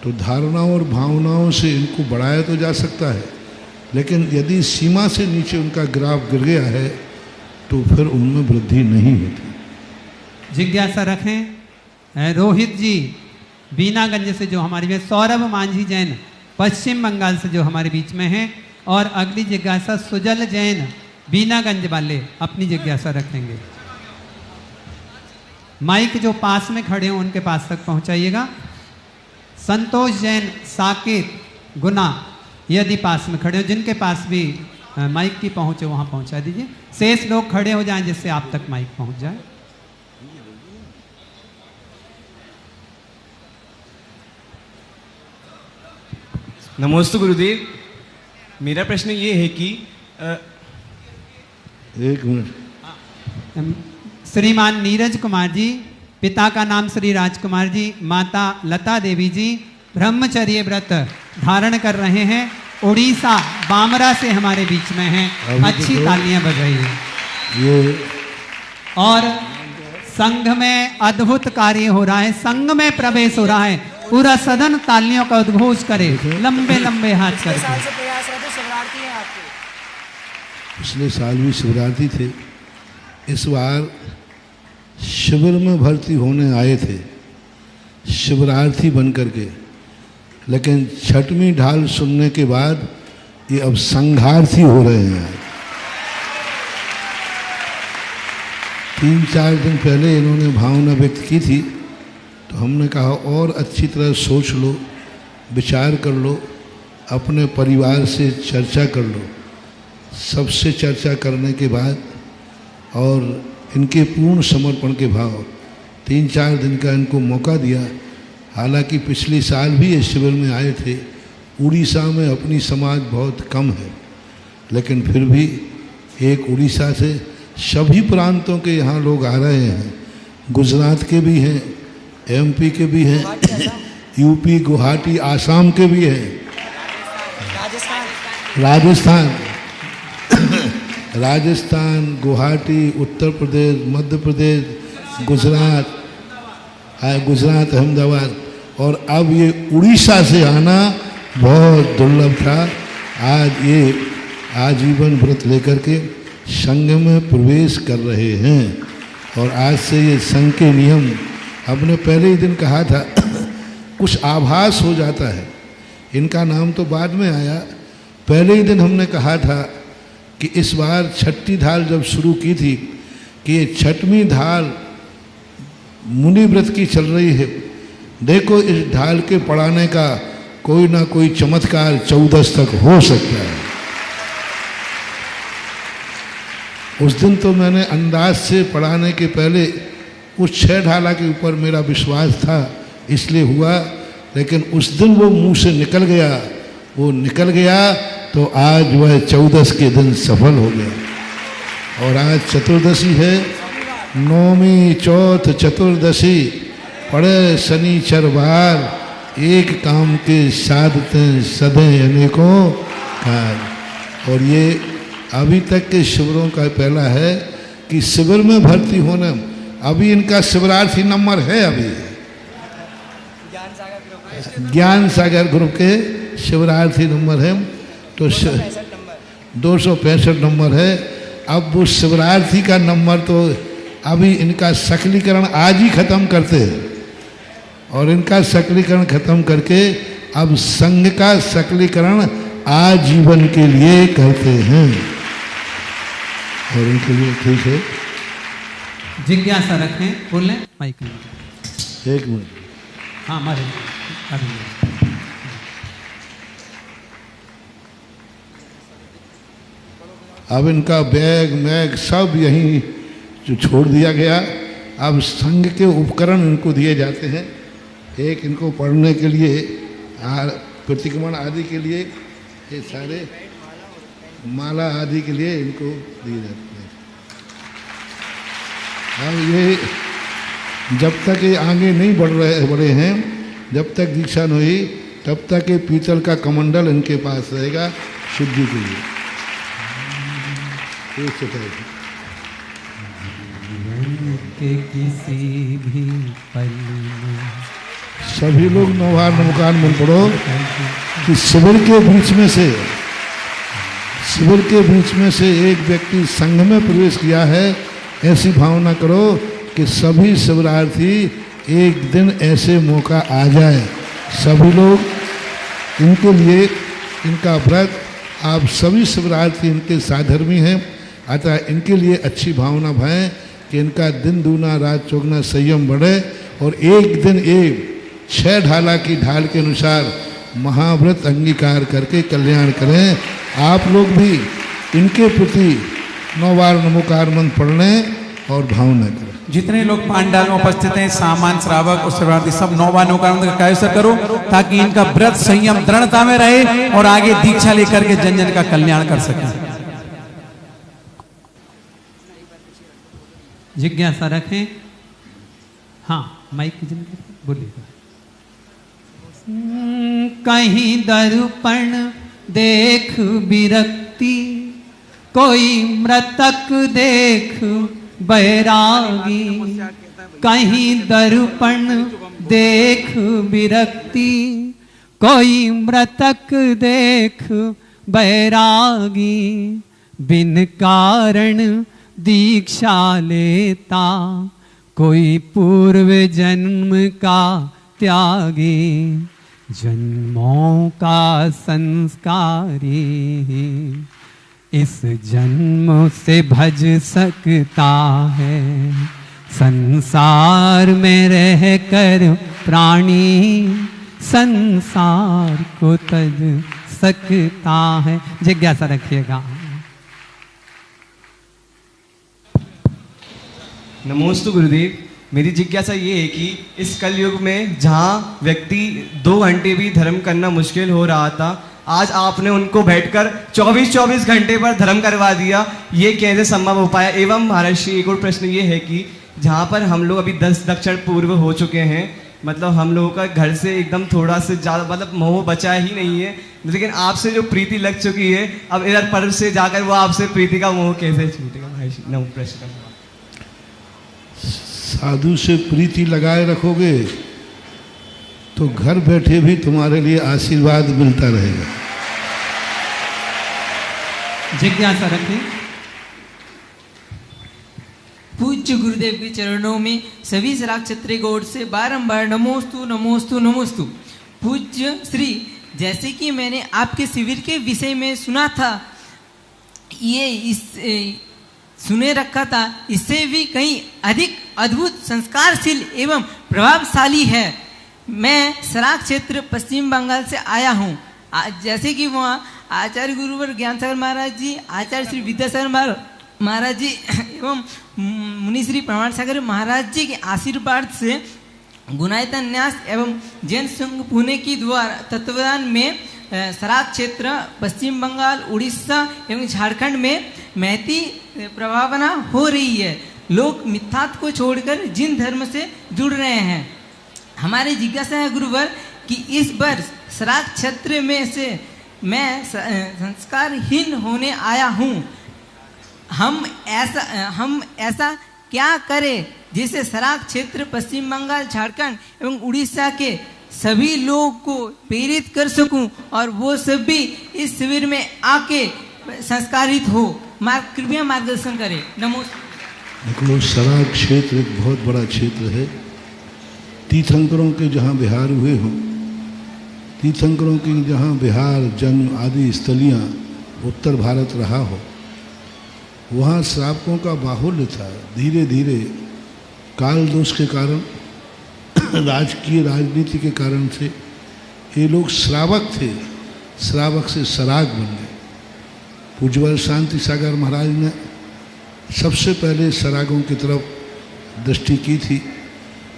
B: तो धारणाओं और भावनाओं से इनको बढ़ाया तो जा सकता है, लेकिन यदि सीमा से नीचे उनका ग्राफ गिर गया है तो फिर उनमें वृद्धि नहीं होती।
A: जिज्ञासा रखें। रोहित जी बीनागंज से जो हमारे में, सौरभ मांझी जैन पश्चिम बंगाल से जो हमारे बीच में हैं, और अगली जिज्ञासा सुजल जैन बीनागंज वाले अपनी जिज्ञासा रखेंगे। माइक जो पास में खड़े हों उनके पास तक पहुंचाइएगा। संतोष जैन साकेत गुना यदि पास में खड़े हो, जिनके पास भी माइक की पहुंच है वहां पहुंचा दीजिए। शेष लोग खड़े हो जाएं जिससे आप तक माइक पहुंच जाए।
L: नमस्ते गुरुदेव। मेरा प्रश्न ये है कि
B: एक मिनट।
A: श्रीमान नीरज कुमार जी, पिता का नाम श्री राजकुमार जी, माता लता देवी जी ब्रह्मचर्य व्रत धारण कर रहे हैं। उड़ीसा बामरा से हमारे बीच में हैं। अच्छी तालियां बजाइए। और संघ में अद्भुत कार्य हो रहा है, संघ में प्रवेश हो रहा है। पूरा सदन तालियों का उद्घोष करे, लंबे लंबे हाथ करके।
B: पिछले साल भी शिवरात्रि थे। इस बार शिविर में भर्ती होने आए थे शिवरार्थी बन करके, लेकिन 6वीं ढाल सुनने के बाद ये अब संघार्थी हो रहे हैं। 3-4 दिन पहले इन्होंने भावना व्यक्त की थी, तो हमने कहा और अच्छी तरह सोच लो, विचार कर लो, अपने परिवार से चर्चा कर लो। सबसे चर्चा करने के बाद और इनके पूर्ण समर्पण के भाव 3-4 दिन का इनको मौका दिया। हालांकि पिछले साल भी इस शिविर में आए थे। उड़ीसा में अपनी समाज बहुत कम है, लेकिन फिर भी एक उड़ीसा से सभी प्रांतों के यहाँ लोग आ रहे हैं। गुजरात के भी हैं, एमपी के भी हैं, यूपी गुवाहाटी आसाम के भी हैं, राजस्थान गुवाहाटी, उत्तर प्रदेश, मध्य प्रदेश, गुजरात अहमदाबाद, और अब ये उड़ीसा से आना बहुत दुर्लभ था। आज ये आजीवन व्रत लेकर के संघ में प्रवेश कर रहे हैं। और आज से ये संघ के नियम, हमने पहले ही दिन कहा था कुछ आभास हो जाता है। इनका नाम तो बाद में आया, पहले ही दिन हमने कहा था कि इस बार छठी ढाल जब शुरू की थी कि ये छठवीं ढाल मुनि व्रत की चल रही है, देखो इस ढाल के पढ़ाने का कोई ना कोई चमत्कार 14 तक हो सकता है। उस दिन तो मैंने अंदाज से पढ़ाने के पहले उस 6 ढाला के ऊपर मेरा विश्वास था, इसलिए हुआ, लेकिन उस दिन वो मुंह से निकल गया, वो निकल गया तो आज वह 14 के दिन सफल हो गया। और आज चतुर्दशी है, नौमी चौथ चतुर्दशी पड़े शनिचर वार, एक काम के साधते सदै अनेकों काज। और ये अभी तक के शिविरों का पहला है कि शिविर में भर्ती होना, अभी इनका शिविरार्थी नंबर है, अभी ज्ञान सागर ग्रुप के शिविरार्थी नंबर है तो 265 नंबर है। अब वो शिविरार्थी का नंबर तो अभी इनका सकलीकरण आज ही खत्म करते हैं, और इनका सकलीकरण खत्म करके अब संघ का सकलीकरण आजीवन के लिए करते हैं। और इनके लिए ठीक है,
A: जिज्ञासा रखें, बोलें माइक में।
B: एक मिनट,
A: हाँ हमारे
B: अब इनका बैग मैग सब यहीं जो छोड़ दिया गया। अब संघ के उपकरण इनको दिए जाते हैं, एक इनको पढ़ने के लिए, प्रतिक्रमण आदि के लिए, ये सारे माला आदि के लिए इनको दिए जाते हैं। अब ये जब तक ये आगे नहीं बढ़े हैं, जब तक दीक्षा नहीं हुई तब तक ये पीतल का कमंडल इनके पास रहेगा शुद्धि के लिए।
A: के किसी भी पल में
B: सभी लोग नौवार नमकार में पढ़ो कि शिविर के बीच में से एक व्यक्ति संघ में प्रवेश किया है, ऐसी भावना करो कि सभी शिविरार्थी एक दिन ऐसे मौका आ जाए, सभी लोग इनके लिए, इनका व्रत, आप सभी शिविरार्थी इनके साधर्मी हैं, अतः इनके लिए अच्छी भावना भय कि इनका दिन दूना रात चौगुना संयम बढ़े और एक दिन एक 6 ढाला की ढाल के अनुसार महाव्रत अंगीकार करके कल्याण करें। आप लोग भी इनके प्रति 9 बार नमोकार मंत्र पढ़ने और भावना करें।
S: जितने लोग पांडाल में उपस्थित हैं, सामान श्रावक और श्रावती सब 9 बार नमोकार मंत्र का कैसे करो ताकि इनका व्रत संयम दृढ़ता में रहे और आगे दीक्षा लेकर के जन जन का कल्याण कर सकें।
A: जिज्ञासा रखें, हाँ माइक बोलिए। कहीं दर्पण देख विरक्ति, कोई मृतक देख बैरागी। कहीं दर्पण देख विरक्ति, कोई मृतक देख बैरागी। बिन कारण दीक्षा लेता, कोई पूर्व जन्म का त्यागी। जन्मों का संस्कारी, इस जन्म से भज सकता है। संसार में रह कर प्राणी, संसार को तज सकता है। जिज्ञासा रखिएगा।
E: नमोस्तु गुरुदेव, मेरी जिज्ञासा ये है कि इस कलयुग में जहाँ व्यक्ति 2 घंटे भी धर्म करना मुश्किल हो रहा था, आज आपने उनको बैठकर 24-24 घंटे पर धर्म करवा दिया, ये कैसे संभव हो पाया? एवं महर्षि एक और प्रश्न ये है कि जहाँ पर हम लोग अभी 10 दक्षिण पूर्व हो चुके हैं, मतलब हम लोगों का घर से एकदम थोड़ा से ज़्यादा मतलब मोह बचा ही नहीं है, लेकिन आपसे जो प्रीति लग चुकी है, अब इधर पर्व से जाकर वो आपसे प्रीति का मोह कैसे छूटेगा? महर्षि नव प्रश्न।
B: साधु से प्रीति लगाए रखोगे तो घर बैठे भी तुम्हारे लिए आशीर्वाद मिलता रहेगा।
A: जिज्ञासा रखें।
T: पूज्य पूज्य गुरुदेव के चरणों में सभी सराग क्षत्रिय गौड़ से बारंबार नमोस्तु नमोस्तु नमोस्तु। पूज्य श्री, जैसे कि मैंने आपके शिविर के विषय में सुना था, सुने रखा था, इससे भी कहीं अधिक अद्भुत संस्कारशील एवं प्रभावशाली है। मैं सराग क्षेत्र पश्चिम बंगाल से आया हूँ। जैसे कि वहाँ आचार्य गुरुवर ज्ञान सागर महाराज जी, आचार्य श्री विद्यासागर महाराज जी एवं मुनि श्री प्रमाण सागर महाराज जी के आशीर्वाद से गुणायतन न्यास एवं जैन संघ पुणे की द्वारा तत्वाधान में सराग क्षेत्र पश्चिम बंगाल, उड़ीसा एवं झारखंड में महती प्रभावना हो रही है। लोग मिथ्यात को छोड़कर जिन धर्म से जुड़ रहे हैं। हमारी जिज्ञासा है गुरुवर कि इस वर्ष सराग क्षेत्र में से मैं संस्कारहीन होने आया हूँ। हम ऐसा क्या करें जिससे सराग क्षेत्र पश्चिम बंगाल, झारखंड एवं उड़ीसा के सभी लोगों को प्रेरित कर सकूं और वो सभी इस शिविर में आके संस्कारित हो। कृपया मार्गदर्शन करें। नमो।
B: देखो, सराग क्षेत्र एक बहुत बड़ा क्षेत्र है। तीर्थंकरों के जहाँ विहार हुए हों, तीर्थंकरों की जहाँ विहार, जन्म आदि स्थलियाँ उत्तर भारत रहा हो, वहाँ श्रावकों का बाहुल्य था। धीरे धीरे काल दोष के कारण, राजकीय राजनीति के कारण से ये लोग श्रावक थे, श्रावक से सराग बन गए। पूज्यवर शांति सागर महाराज ने सबसे पहले सरागों की तरफ दृष्टि की थी।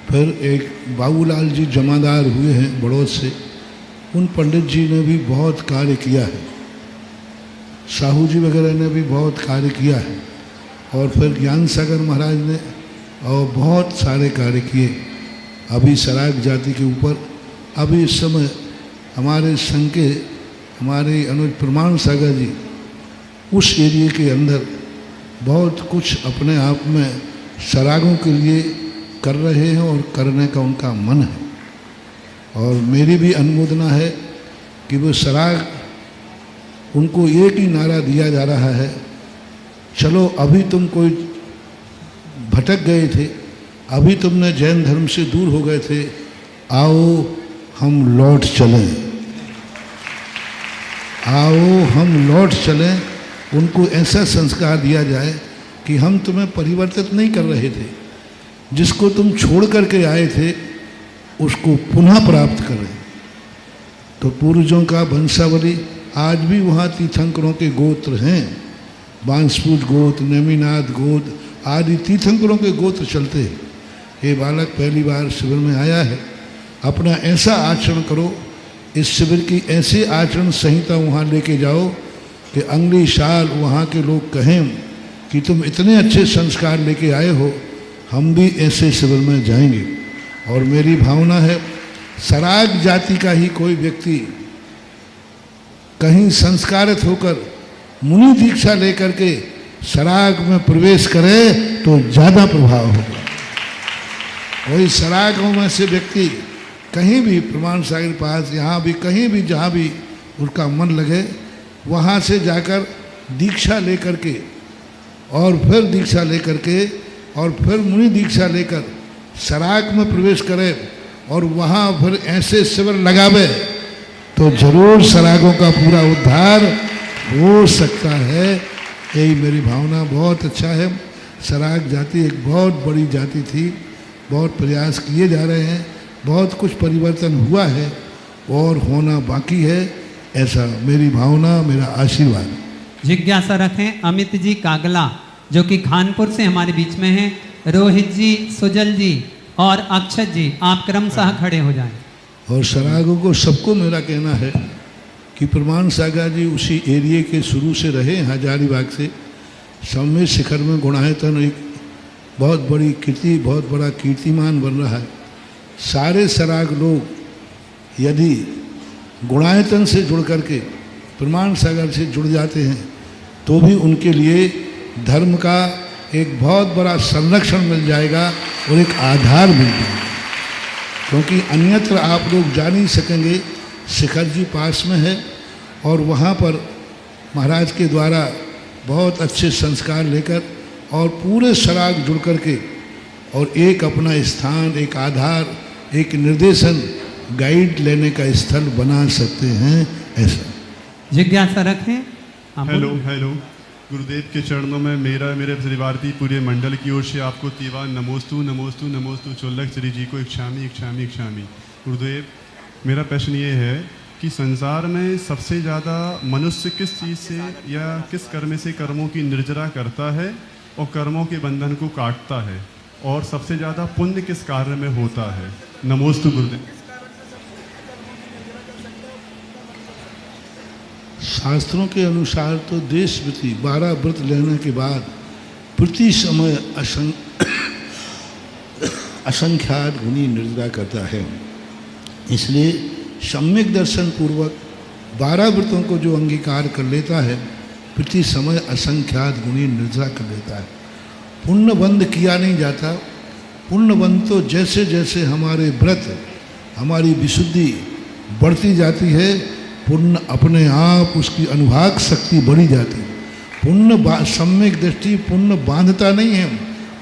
B: फिर एक बाबूलाल जी जमादार हुए हैं बड़ौद से, उन पंडित जी ने भी बहुत कार्य किया है। साहू जी वगैरह ने भी बहुत कार्य किया है। और फिर ज्ञान सागर महाराज ने और बहुत सारे कार्य किए। अभी सराग जाति के ऊपर अभी इस समय हमारे संघ के हमारे अनुज प्रमाण सागर जी उस एरिए के अंदर बहुत कुछ अपने आप में सरागों के लिए कर रहे हैं और करने का उनका मन है। और मेरी भी अनुमोदना है कि वो सराग, उनको एक ही नारा दिया जा रहा है, चलो अभी तुम कोई भटक गए थे, अभी तुमने जैन धर्म से दूर हो गए थे, आओ हम लौट चलें, आओ हम लौट चलें। उनको ऐसा संस्कार दिया जाए कि हम तुम्हें परिवर्तित नहीं कर रहे थे, जिसको तुम छोड़ करके आए थे उसको पुनः प्राप्त करें। तो पूर्वजों का वंशावली आज भी वहाँ तीर्थंकरों के गोत्र हैं, बांसपूज गोत्र, नेमिनाथ गोत्र आदि तीर्थंकरों के गोत्र चलते हैं। ये बालक पहली बार शिविर में आया है, अपना ऐसा आचरण करो, इस शिविर की ऐसी आचरण संहिता वहाँ लेके जाओ कि अगली साल वहाँ के लोग कहें कि तुम इतने अच्छे संस्कार लेके आए हो, हम भी ऐसे शिविर में जाएंगे। और मेरी भावना है सराग जाति का ही कोई व्यक्ति कहीं संस्कारित होकर मुनि दीक्षा लेकर के सराग में प्रवेश करे तो ज़्यादा प्रभाव होगा। कोई सरागों में से व्यक्ति कहीं भी प्रमाण सागर पास, यहाँ भी कहीं भी जहाँ भी उनका मन लगे, वहाँ से जाकर दीक्षा लेकर के और फिर दीक्षा लेकर के और फिर मुनि दीक्षा लेकर सराग में प्रवेश करे और वहाँ फिर ऐसे शिविर लगावे तो जरूर सरागों का पूरा उद्धार हो सकता है। यही मेरी भावना। बहुत अच्छा है। सराग जाति एक बहुत बड़ी जाति थी, बहुत प्रयास किए जा रहे हैं, बहुत कुछ परिवर्तन हुआ है और होना बाकी है, ऐसा मेरी भावना, मेरा आशीर्वाद।
A: जिज्ञासा रखें अमित जी कागला जो कि खानपुर से हमारे बीच में हैं, रोहित जी, सुजल जी और अक्षत जी, आप क्रमशः खड़े हो जाएं।
B: और सरागों को सबको मेरा कहना है कि प्रमाण सागर जी उसी एरिए के शुरू से रहे, हजारीबाग से। सम्य शिखर में गुणायतन एक बहुत बड़ी कीर्ति, बहुत बड़ा कीर्तिमान बन रहा है। सारे सराग लोग यदि गुणायतन से जुड़ करके प्रमाण सागर से जुड़ जाते हैं तो भी उनके लिए धर्म का एक बहुत बड़ा संरक्षण मिल जाएगा और एक आधार मिल जाएगा। क्योंकि अन्यत्र आप लोग जा नहीं सकेंगे। शिखर जी पास में है और वहाँ पर महाराज के द्वारा बहुत अच्छे संस्कार लेकर और पूरे सराग जुड़ करके और एक अपना स्थान, एक आधार, एक निर्देशन, गाइड लेने का स्थल बना सकते हैं। ऐसा
A: जिज्ञासा रखें।
U: हेलो हेलो, गुरुदेव के चरणों में मेरे परिवारती पूरे मंडल की ओर से आपको तीवा नमोस्तु नमोस्तु नमोस्तु। चोलक श्री जी को इच्छामी इच्छामी इच्छामी। गुरुदेव, मेरा प्रश्न ये है कि संसार में सबसे ज़्यादा मनुष्य किस चीज़ से या किस कर्म से कर्मों की निर्जरा करता है और कर्मों के बंधन को काटता है, और सबसे ज़्यादा पुण्य किस कार्य में होता है? नमोस्तु गुरुदेव।
B: शास्त्रों के अनुसार तो देश प्रति 12 व्रत लेने के बाद प्रति समय असंख्यात गुनी निर्जरा करता है। इसलिए सम्यक दर्शन पूर्वक 12 व्रतों को जो अंगीकार कर लेता है, प्रति समय असंख्यात गुनी निर्जरा कर लेता है। पुण्य बंद किया नहीं जाता। पुण्य बंद तो जैसे जैसे हमारे व्रत, हमारी विशुद्धि बढ़ती जाती है, पुण्य अपने आप उसकी अनुभाग शक्ति बढ़ी जाती है। पुण्य सम्यक दृष्टि पुण्य बांधता नहीं है,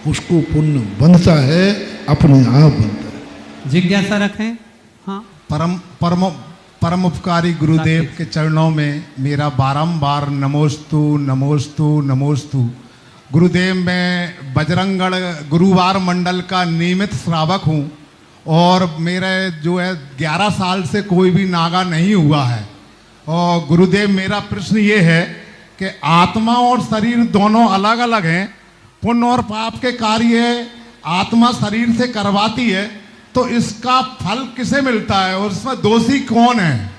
B: उसको पुण्य बंधता है, अपने आप बनता है।
A: जिज्ञासा रखें। हाँ।
V: परम उपकारी गुरुदेव के चरणों में मेरा बारंबार नमोस्तु नमोस्तु नमोस्तु। गुरुदेव, मैं बजरंगगढ़ गुरुवार मंडल का नियमित श्रावक हूँ और मेरे जो है 11 साल से कोई भी नागा नहीं हुआ है। और गुरुदेव, मेरा प्रश्न ये है कि आत्मा और शरीर दोनों अलग अलग हैं। पुण्य और पाप के कार्य आत्मा शरीर से करवाती है, तो इसका फल किसे मिलता है और इसमें दोषी कौन है?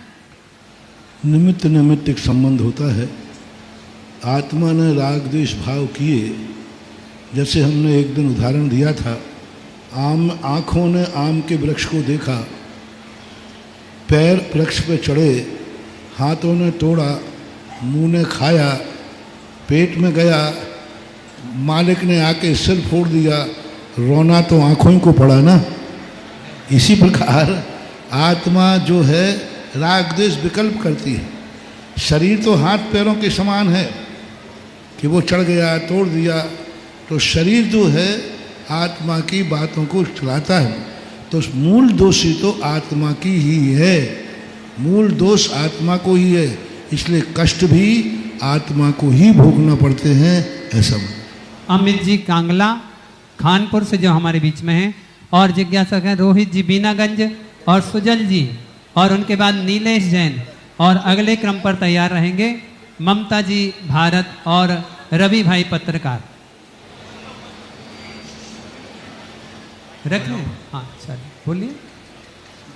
B: निमित्त नैमित्तिक संबंध होता है। आत्मा ने राग द्वेष भाव किए, जैसे हमने एक दिन उदाहरण दिया था, आँखों ने आम के वृक्ष को देखा, पैर वृक्ष पे चढ़े, हाथों ने तोड़ा, मुंह ने खाया, पेट में गया, मालिक ने आके सिर फोड़ दिया, रोना तो आँखों ही को पड़ा ना। इसी प्रकार आत्मा जो है राग द्वेष विकल्प करती है। शरीर तो हाथ पैरों के समान है कि वो चढ़ गया, तोड़ दिया, तो शरीर जो है आत्मा की बातों को चलाता है। तो मूल दोषी तो आत्मा की ही है, मूल दोष आत्मा को ही है, इसलिए कष्ट भी आत्मा को ही भोगना पड़ते हैं। ऐसा
A: अमित जी कांगला खानपुर से जो हमारे बीच में हैं, और जिज्ञासा हैं रोहित जी बीनागंज और सुजल जी, और उनके बाद नीलेश जैन, और अगले क्रम पर तैयार रहेंगे ममता जी भारत और रवि भाई पत्रकार। रख लें? हाँ चलिए बोलिए।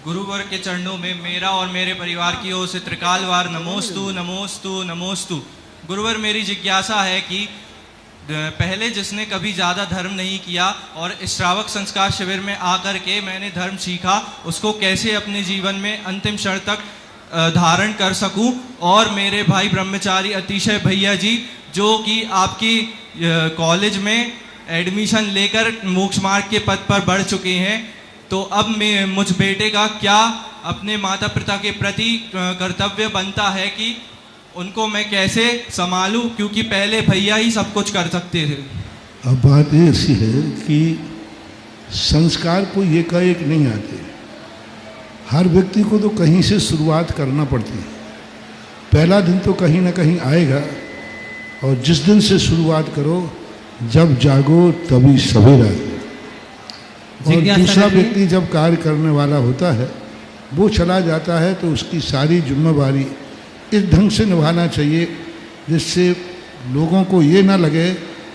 W: गुरुवर के चरणों में मेरा और मेरे परिवार की ओर से त्रिकालवार नमोस्तु नमोस्तु नमोस्तु। गुरुवर, मेरी जिज्ञासा है कि पहले जिसने कभी ज़्यादा धर्म नहीं किया और श्रावक संस्कार शिविर में आकर के मैंने धर्म सीखा, उसको कैसे अपने जीवन में अंतिम क्षण तक धारण कर सकूं, और मेरे भाई ब्रह्मचारी अतिशय भैया जी जो कि आपकी कॉलेज में एडमिशन लेकर मोक्ष मार्ग के पद पर बढ़ चुके हैं, तो अब मैं मुझ बेटे का क्या अपने माता पिता के प्रति कर्तव्य बनता है कि उनको मैं कैसे संभालूं, क्योंकि पहले भैया ही सब कुछ कर सकते थे।
B: अब बात ये ऐसी है कि संस्कार कोई एकाएक नहीं आते, हर व्यक्ति को तो कहीं से शुरुआत करना पड़ती है। पहला दिन तो कहीं ना कहीं आएगा, और जिस दिन से शुरुआत करो, जब जागो तभी सवेरा है। और दूसरा व्यक्ति जब कार्य करने वाला होता है, वो चला जाता है, तो उसकी सारी जिम्मेवारी इस ढंग से निभाना चाहिए जिससे लोगों को ये ना लगे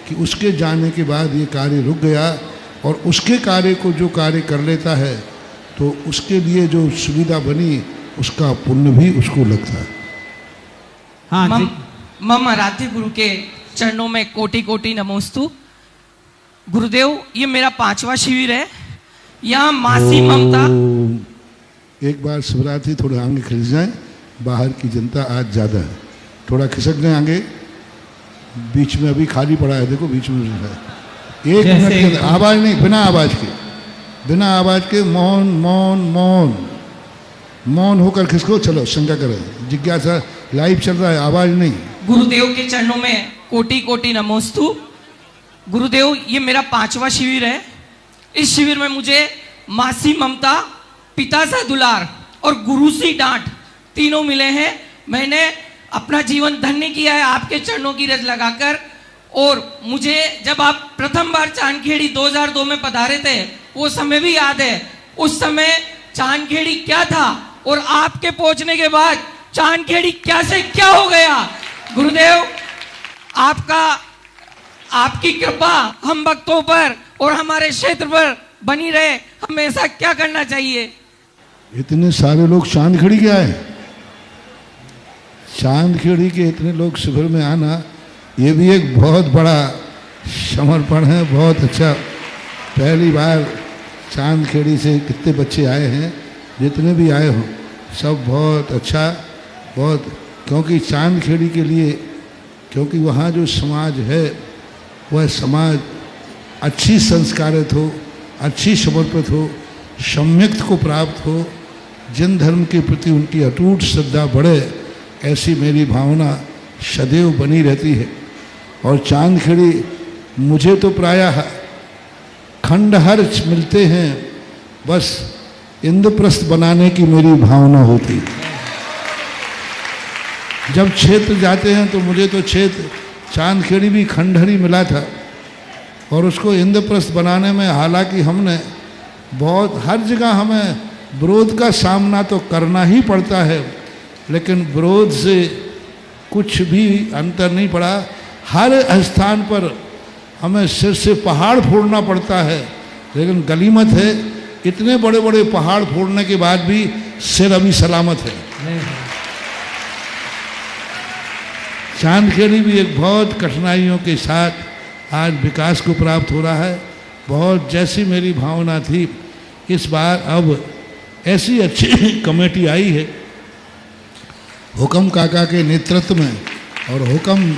B: कि उसके जाने के बाद ये कार्य रुक गया, और उसके कार्य को जो कार्य कर लेता है तो उसके लिए जो सुविधा बनी उसका पुण्य भी उसको लगता है।
T: हाँ, मम आराध्य गुरु के चरणों में कोटि कोटि नमोस्तु। गुरुदेव, ये मेरा 5वां शिविर है। यहाँ मासी ममता।
B: एक बार शिवरात्रि थोड़े आगे खिसक जाए, बाहर की जनता आज ज़्यादा है, थोड़ा खिसक जाए आगे, बीच में अभी खाली पड़ा है, देखो बीच में है। एक मिनट के अंदर आवाज़ नहीं, बिना आवाज़ के मौन मौन मौन मौन होकर खिसको। चलो शंका करें, जिज्ञासा लाइव चल रहा है, आवाज़ नहीं।
T: गुरुदेव के चरणों में कोटि कोटि नमोस्तु।
C: गुरुदेव, ये मेरा 5वां शिविर है। इस शिविर में मुझे मासी ममता, पिता सा दुलार और गुरु सी डांट तीनों मिले हैं। मैंने अपना जीवन धन्य किया है आपके चरणों की रज लगाकर। और मुझे जब आप प्रथम बार चांदखेड़ी 2002 में पधारे थे, वो समय भी याद है। उस समय चांदखेड़ी क्या था और आपके पहुंचने के बाद चांदखेड़ी क्या से क्या हो गया। गुरुदेव, आपकी कृपा हम भक्तों पर और हमारे क्षेत्र पर बनी रहे। हमें ऐसा क्या करना चाहिए?
B: इतने सारे लोग चांदखेड़ी के आए, चांदखेड़ी के इतने लोग शिविर में आना, ये भी एक बहुत बड़ा समर्पण है। बहुत अच्छा, पहली बार चांदखेड़ी से कितने बच्चे आए हैं, जितने भी आए हो सब बहुत अच्छा, बहुत, क्योंकि चांदखेड़ी के लिए, क्योंकि वहाँ जो समाज है वह समाज अच्छी संस्कारित हो, अच्छी समर्पित हो, सम्यक्त को प्राप्त हो, जिन धर्म के प्रति उनकी अटूट श्रद्धा बढ़े, ऐसी मेरी भावना सदैव बनी रहती है। और चांदखेड़ी मुझे तो प्रायः खंडहर मिलते हैं, बस इंद्रप्रस्थ बनाने की मेरी भावना होती है। जब क्षेत्र जाते हैं तो मुझे तो क्षेत्र चांदखेड़ी भी खंडहर ही मिला था, और उसको इंद्रप्रस्थ बनाने में हालांकि हमने बहुत, हर जगह हमें विरोध का सामना तो करना ही पड़ता है, लेकिन विरोध से कुछ भी अंतर नहीं पड़ा। हर स्थान पर हमें सिर से पहाड़ फोड़ना पड़ता है, लेकिन गनीमत है इतने बड़े बड़े पहाड़ फोड़ने के बाद भी सिर अभी सलामत है। चांदखेड़ी भी एक बहुत कठिनाइयों के साथ आज विकास को प्राप्त हो रहा है। बहुत जैसी मेरी भावना थी, इस बार अब ऐसी अच्छी कमेटी आई है हुकम काका के नेतृत्व में, और हुकम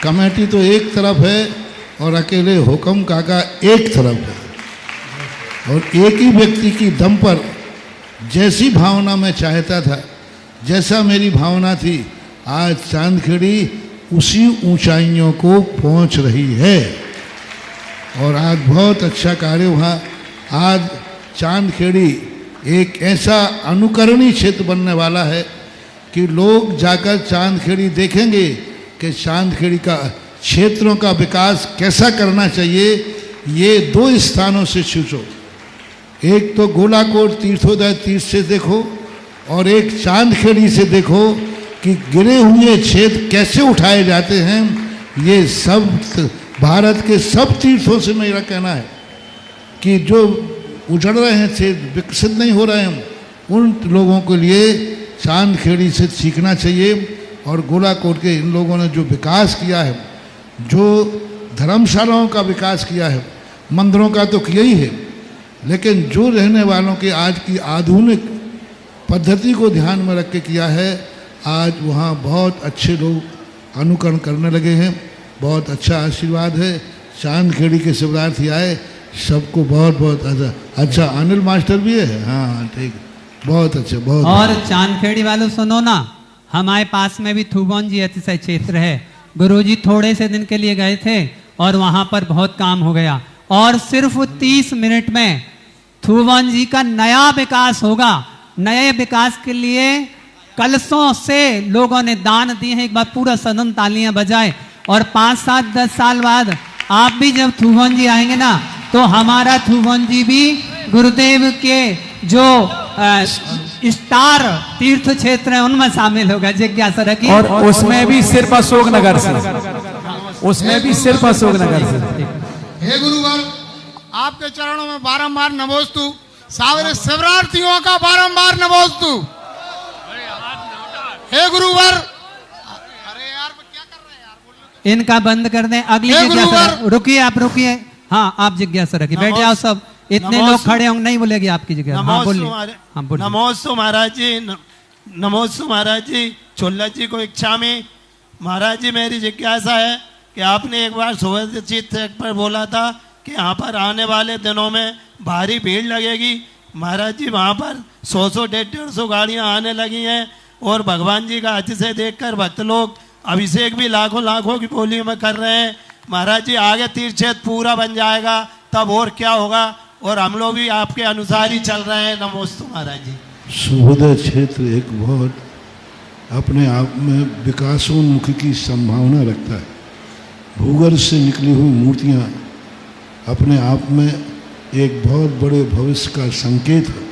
B: कमेटी तो एक तरफ है और अकेले हुकम काका एक तरफ है, और एक ही व्यक्ति की दम पर जैसी भावना मैं चाहता था, जैसा मेरी भावना थी, आज चांदखेड़ी उसी ऊंचाइयों को पहुंच रही है। और आज बहुत अच्छा कार्य हुआ। आज चांदखेड़ी एक ऐसा अनुकरणीय क्षेत्र बनने वाला है कि लोग जाकर चांदखेड़ी देखेंगे कि चांदखेड़ी का क्षेत्रों का विकास कैसा करना चाहिए। ये 2 स्थानों से सोचो, एक तो गोलाकोट तीर्थोदय तीर्थ से देखो, और एक चांदखेड़ी से देखो कि गिरे हुए क्षेत्र कैसे उठाए जाते हैं। ये सब भारत के सब तीर्थों से मेरा कहना है कि जो उजड़ रहे हैं क्षेत्र, विकसित नहीं हो रहे हैं, उन लोगों के लिए चांदखेड़ी से सीखना चाहिए। और गोलाकोट के इन लोगों ने जो विकास किया है, जो धर्मशालाओं का विकास किया है, मंदिरों का तो किया ही है, लेकिन जो रहने वालों के आज की आधुनिक पद्धति को ध्यान में रख के किया है, आज वहाँ बहुत अच्छे लोग अनुकरण करने लगे हैं। बहुत अच्छा आशीर्वाद है। चांदखेड़ी के शिवरार्थी आए, सबको बहुत बहुत अच्छा। अनिल मास्टर भी है, हाँ ठीक, बहुत अच्छा, बहुत।
A: और चांदखेड़ी वालों सुनो ना, हमारे पास में भी थुबोन जी अतिशय क्षेत्र है। गुरुजी थोड़े से दिन के लिए गए थे और वहां पर बहुत काम हो गया, और सिर्फ 30 मिनट में थुबोन जी का नया विकास होगा। नए विकास के लिए कलशों से लोगों ने दान दिए हैं। एक बार पूरा सदन तालियां बजाए। और 5, 7, 10 साल बाद आप भी जब थुबोन जी आएंगे ना, तो हमारा थुबोन जी भी गुरुदेव के जो स्टार तीर्थ क्षेत्र है उनमें शामिल होगा। जिज्ञासा रखिए।
S: और उसमें भी सिर्फ अशोक नगर से, उसमें भी सिर्फ अशोक नगर से।
Q: हे गुरुवर, आपके चरणों में बारंबार नमोस्तु। सारे शिवरार्थियों का बारंबार नमोस्तु। हे गुरुवर,
A: इनका बंद कर दें। अगली जिज्ञासा, रुकिए आप, रुकिए। हाँ, आप जिज्ञासा रखिए, बैठ जाओ सब। इतने लोग खड़े होंगे, नहीं बोलेगी आपकी जिज्ञासा। हाँ बोलिए, हाँ बोलिए।
D: नमोस्तु महाराज जी, नमोस्तु महाराज जी। चोल्ला जी को इच्छा में महाराज जी, मेरी जिज्ञासा है कि आपने एक बार सुवर्णचित पर बोला था कि यहाँ पर आने वाले दिनों में भारी भीड़ लगेगी। महाराज जी, वहाँ पर 100, 150 गाड़ियाँ आने लगी हैं, और भगवान जी का अतिशय देखकर भक्त लोग अभिषेक भी लाखों लाखों की बोली में कर रहे हैं। महाराज जी आगे तीर्थ क्षेत्र पूरा बन जाएगा तब और क्या होगा, और हम लोग भी आपके अनुसार ही चल रहे हैं। नमोस्तु महाराज जी।
B: शुभोदय क्षेत्र एक बहुत अपने आप में विकासोन्मुखी की संभावना रखता है। भूगर्भ से निकली हुई मूर्तियाँ अपने आप में एक बहुत बड़े भविष्य का संकेत है,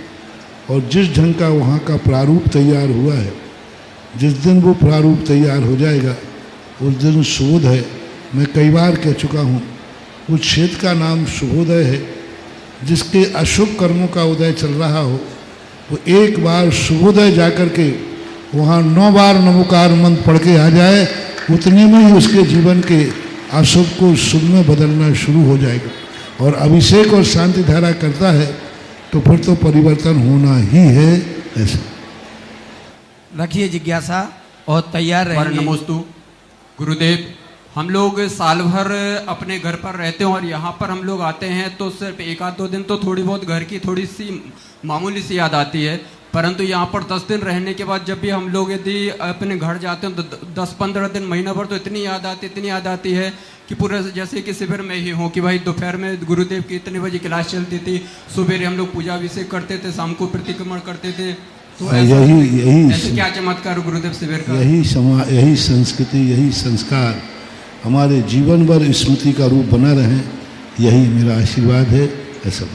B: और जिस ढंग का वहाँ का प्रारूप तैयार हुआ है, जिस दिन वो प्रारूप तैयार हो जाएगा उस दिन शुभोदय, मैं कई बार कह चुका हूँ, उस क्षेत्र का नाम शुभोदय है। जिसके अशुभ कर्मों का उदय चल रहा हो वो एक बार शुभोदय जाकर के वहाँ 9 बार नमोकार मंत्र पढ़ के आ जाए, उतने में ही उसके जीवन के अशुभ को शुभ में बदलना शुरू हो जाएगा। और अभिषेक और शांति धारा करता है तो फिर तो परिवर्तन होना ही है। ऐसा
F: रखिए जिज्ञासा और तैयार रहिए।
G: नमोस्तु गुरुदेव, हम लोग साल भर अपने घर पर रहते हैं और यहाँ पर हम लोग आते हैं तो सिर्फ 1-2 दिन तो थोड़ी बहुत घर की थोड़ी सी मामूली सी याद आती है, परंतु यहाँ पर 10 दिन रहने के बाद जब भी हम लोग यदि अपने घर जाते हैं तो 10-15 दिन महीना भर तो इतनी याद आती है कि पूरे जैसे कि शिविर में ही हो कि भाई दोपहर में गुरुदेव की इतने बजे क्लास चलती थी, सुबह हम लोग पूजा अभिषेक करते थे, शाम को प्रतिक्रमण करते थे। तो ऐसे क्या चमत्कार गुरुदेव शिविर का?
B: यही संस्कृति, यही संस्कार हमारे जीवन भर स्मृति का रूप बना रहे, यही मेरा आशीर्वाद है। ऐसा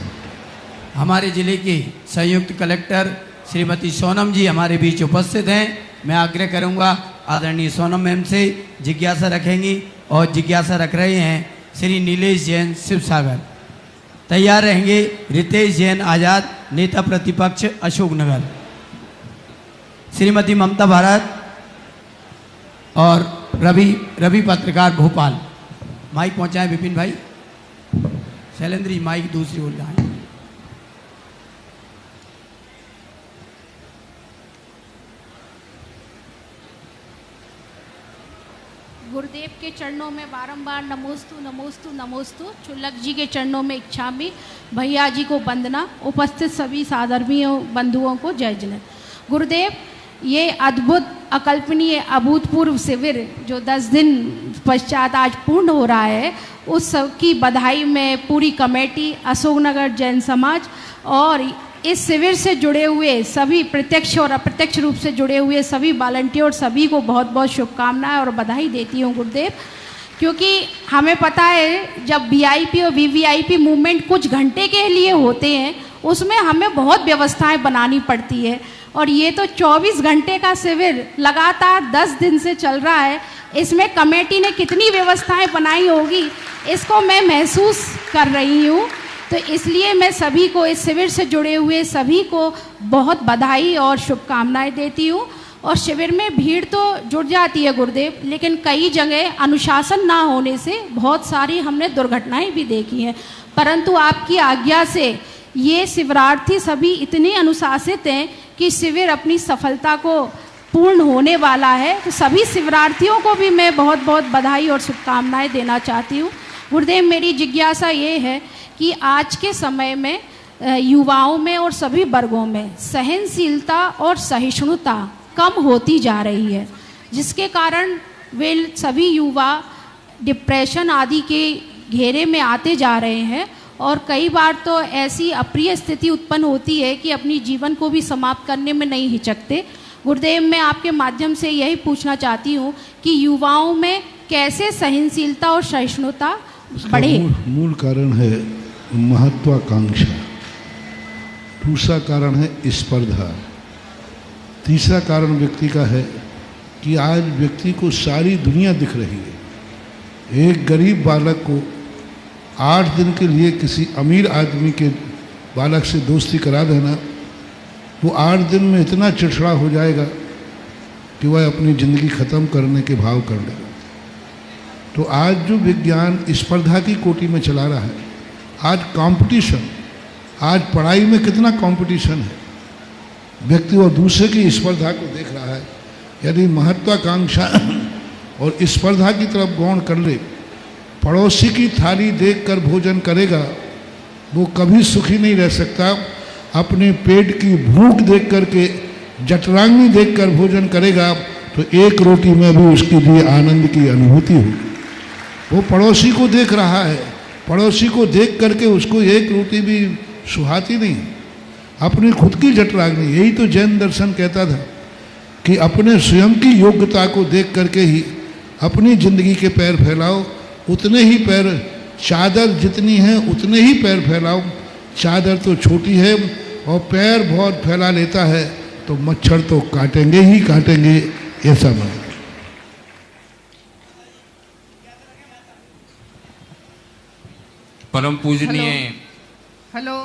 F: हमारे जिले की संयुक्त कलेक्टर श्रीमती सोनम जी हमारे बीच उपस्थित हैं। मैं आग्रह करूंगा आदरणीय सोनम मैम से जिज्ञासा रखेंगी, और जिज्ञासा रख रहे हैं श्री नीलेश जैन शिवसागर। तैयार रहेंगे रितेश जैन आजाद, नेता प्रतिपक्ष अशोकनगर। श्रीमती ममता भारत और रवि पत्रकार भोपाल। माइक पहुंचाएं विपिन भाई। शैलेंद्र जी माइक दूसरी ओर लाएं।
H: गुरुदेव के चरणों में बारंबार नमोस्तु नमोस्तु नमोस्तु। चुल्लक जी के चरणों में इच्छामी, भैया जी को वंदना, उपस्थित सभी साधर्मीय बंधुओं को जय जय। गुरुदेव, ये अद्भुत, अकल्पनीय, अभूतपूर्व शिविर जो 10 दिन पश्चात आज पूर्ण हो रहा है, उस सब की बधाई में पूरी कमेटी, अशोकनगर जैन समाज और इस शिविर से जुड़े हुए सभी प्रत्यक्ष और अप्रत्यक्ष रूप से जुड़े हुए सभी वॉलंटियर, सभी को बहुत बहुत शुभकामनाएं और बधाई देती हूँ गुरुदेव। क्योंकि हमें पता है जब वीआईपी और वीवीआईपी मूवमेंट कुछ घंटे के लिए होते हैं उसमें हमें बहुत व्यवस्थाएं बनानी पड़ती है, और ये तो 24 घंटे का शिविर लगातार 10 दिन से चल रहा है। इसमें कमेटी ने कितनी व्यवस्थाएं बनाई होगी इसको मैं महसूस कर रही हूँ। तो इसलिए मैं सभी को, इस शिविर से जुड़े हुए सभी को बहुत बधाई और शुभकामनाएं देती हूँ। और शिविर में भीड़ तो जुड़ जाती है गुरुदेव, लेकिन कई जगह अनुशासन ना होने से बहुत सारी हमने दुर्घटनाएं भी देखी हैं, परंतु आपकी आज्ञा से ये शिविरार्थी सभी इतने अनुशासित हैं कि शिविर अपनी सफलता को पूर्ण होने वाला है। तो सभी शिविरार्थियों को भी मैं बहुत बहुत बधाई और शुभकामनाएं देना चाहती हूँ। गुरुदेव, मेरी जिज्ञासा ये है कि आज के समय में युवाओं में और सभी वर्गों में सहनशीलता और सहिष्णुता कम होती जा रही है, जिसके कारण वे सभी युवा डिप्रेशन आदि के घेरे में आते जा रहे हैं, और कई बार तो ऐसी अप्रिय स्थिति उत्पन्न होती है कि अपनी जीवन को भी समाप्त करने में नहीं हिचकते। गुरुदेव, मैं आपके माध्यम से यही पूछना चाहती हूँ कि युवाओं में कैसे सहनशीलता और सहिष्णुता बढ़े?
B: मूल कारण है महत्वाकांक्षा, दूसरा कारण है स्पर्धा, तीसरा कारण व्यक्ति का है कि आज व्यक्ति को सारी दुनिया दिख रही है। एक गरीब बालक को 8 दिन के लिए किसी अमीर आदमी के बालक से दोस्ती करा देना, वो 8 दिन में इतना चिड़चिड़ा हो जाएगा कि वह अपनी ज़िंदगी ख़त्म करने के भाव कर लेगा। तो आज जो विज्ञान स्पर्धा की कोटि में चला रहा है, आज कंपटीशन, आज पढ़ाई में कितना कंपटीशन है, व्यक्ति और दूसरे की स्पर्धा को देख रहा है। यदि महत्वाकांक्षा और स्पर्धा की तरफ गौण कर ले, पड़ोसी की थाली देखकर भोजन करेगा, वो कभी सुखी नहीं रह सकता। अपने पेट की भूख देख करके, जठराग्नि देखकर भोजन करेगा तो एक रोटी में भी उसके लिए आनंद की अनुभूति होगी। वो पड़ोसी को देख रहा है, पड़ोसी को देख करके उसको एक रोटी भी सुहाती नहीं, अपनी खुद की जठराग्नि। यही तो जैन दर्शन कहता था कि अपने स्वयं की योग्यता को देख करके ही अपनी जिंदगी के पैर फैलाओ, उतने ही पैर, चादर जितनी है उतने ही पैर फैलाओ। चादर तो छोटी है और पैर बहुत फैला लेता है तो मच्छर तो काटेंगे ही काटेंगे, ऐसा मान।
O: परम पूजनीय
I: हेलो,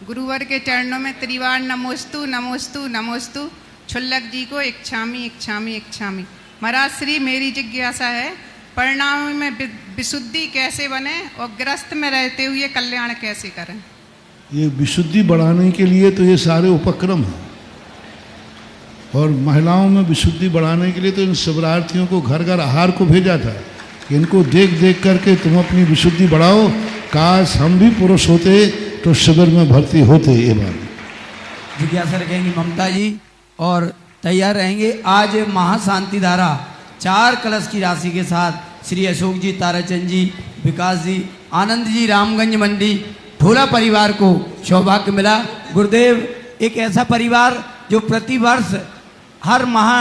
I: गुरुवर के चरणों में त्रिवार नमोस्तु नमोस्तु नमोस्तु। छुल्लक जी को इच्छामी इच्छामी इच्छामी। महाराज श्री, मेरी जिज्ञासा है, परिणाम में विशुद्धि कैसे बने और ग्रस्त में रहते हुए कल्याण कैसे करें?
B: ये विशुद्धि बढ़ाने के लिए तो ये सारे उपक्रम हैं, और महिलाओं में विशुद्धि बढ़ाने के लिए तो इन शिवरार्थियों को घर घर आहार को भेजा था। इनको देख देख करके तुम अपनी विशुद्धि बढ़ाओ। काश हम भी पुरुष होते तो शिविर में भर्ती होते। ये बात
F: जिज्ञासा रखेंगी ममता जी और तैयार रहेंगे। आज महाशांति धारा 4 कलश की राशि के साथ श्री अशोक जी, ताराचंद जी, विकास जी, आनंद जी, रामगंज मंडी, ढोला परिवार को सौभाग्य मिला। गुरुदेव, एक ऐसा परिवार जो प्रतिवर्ष हर महा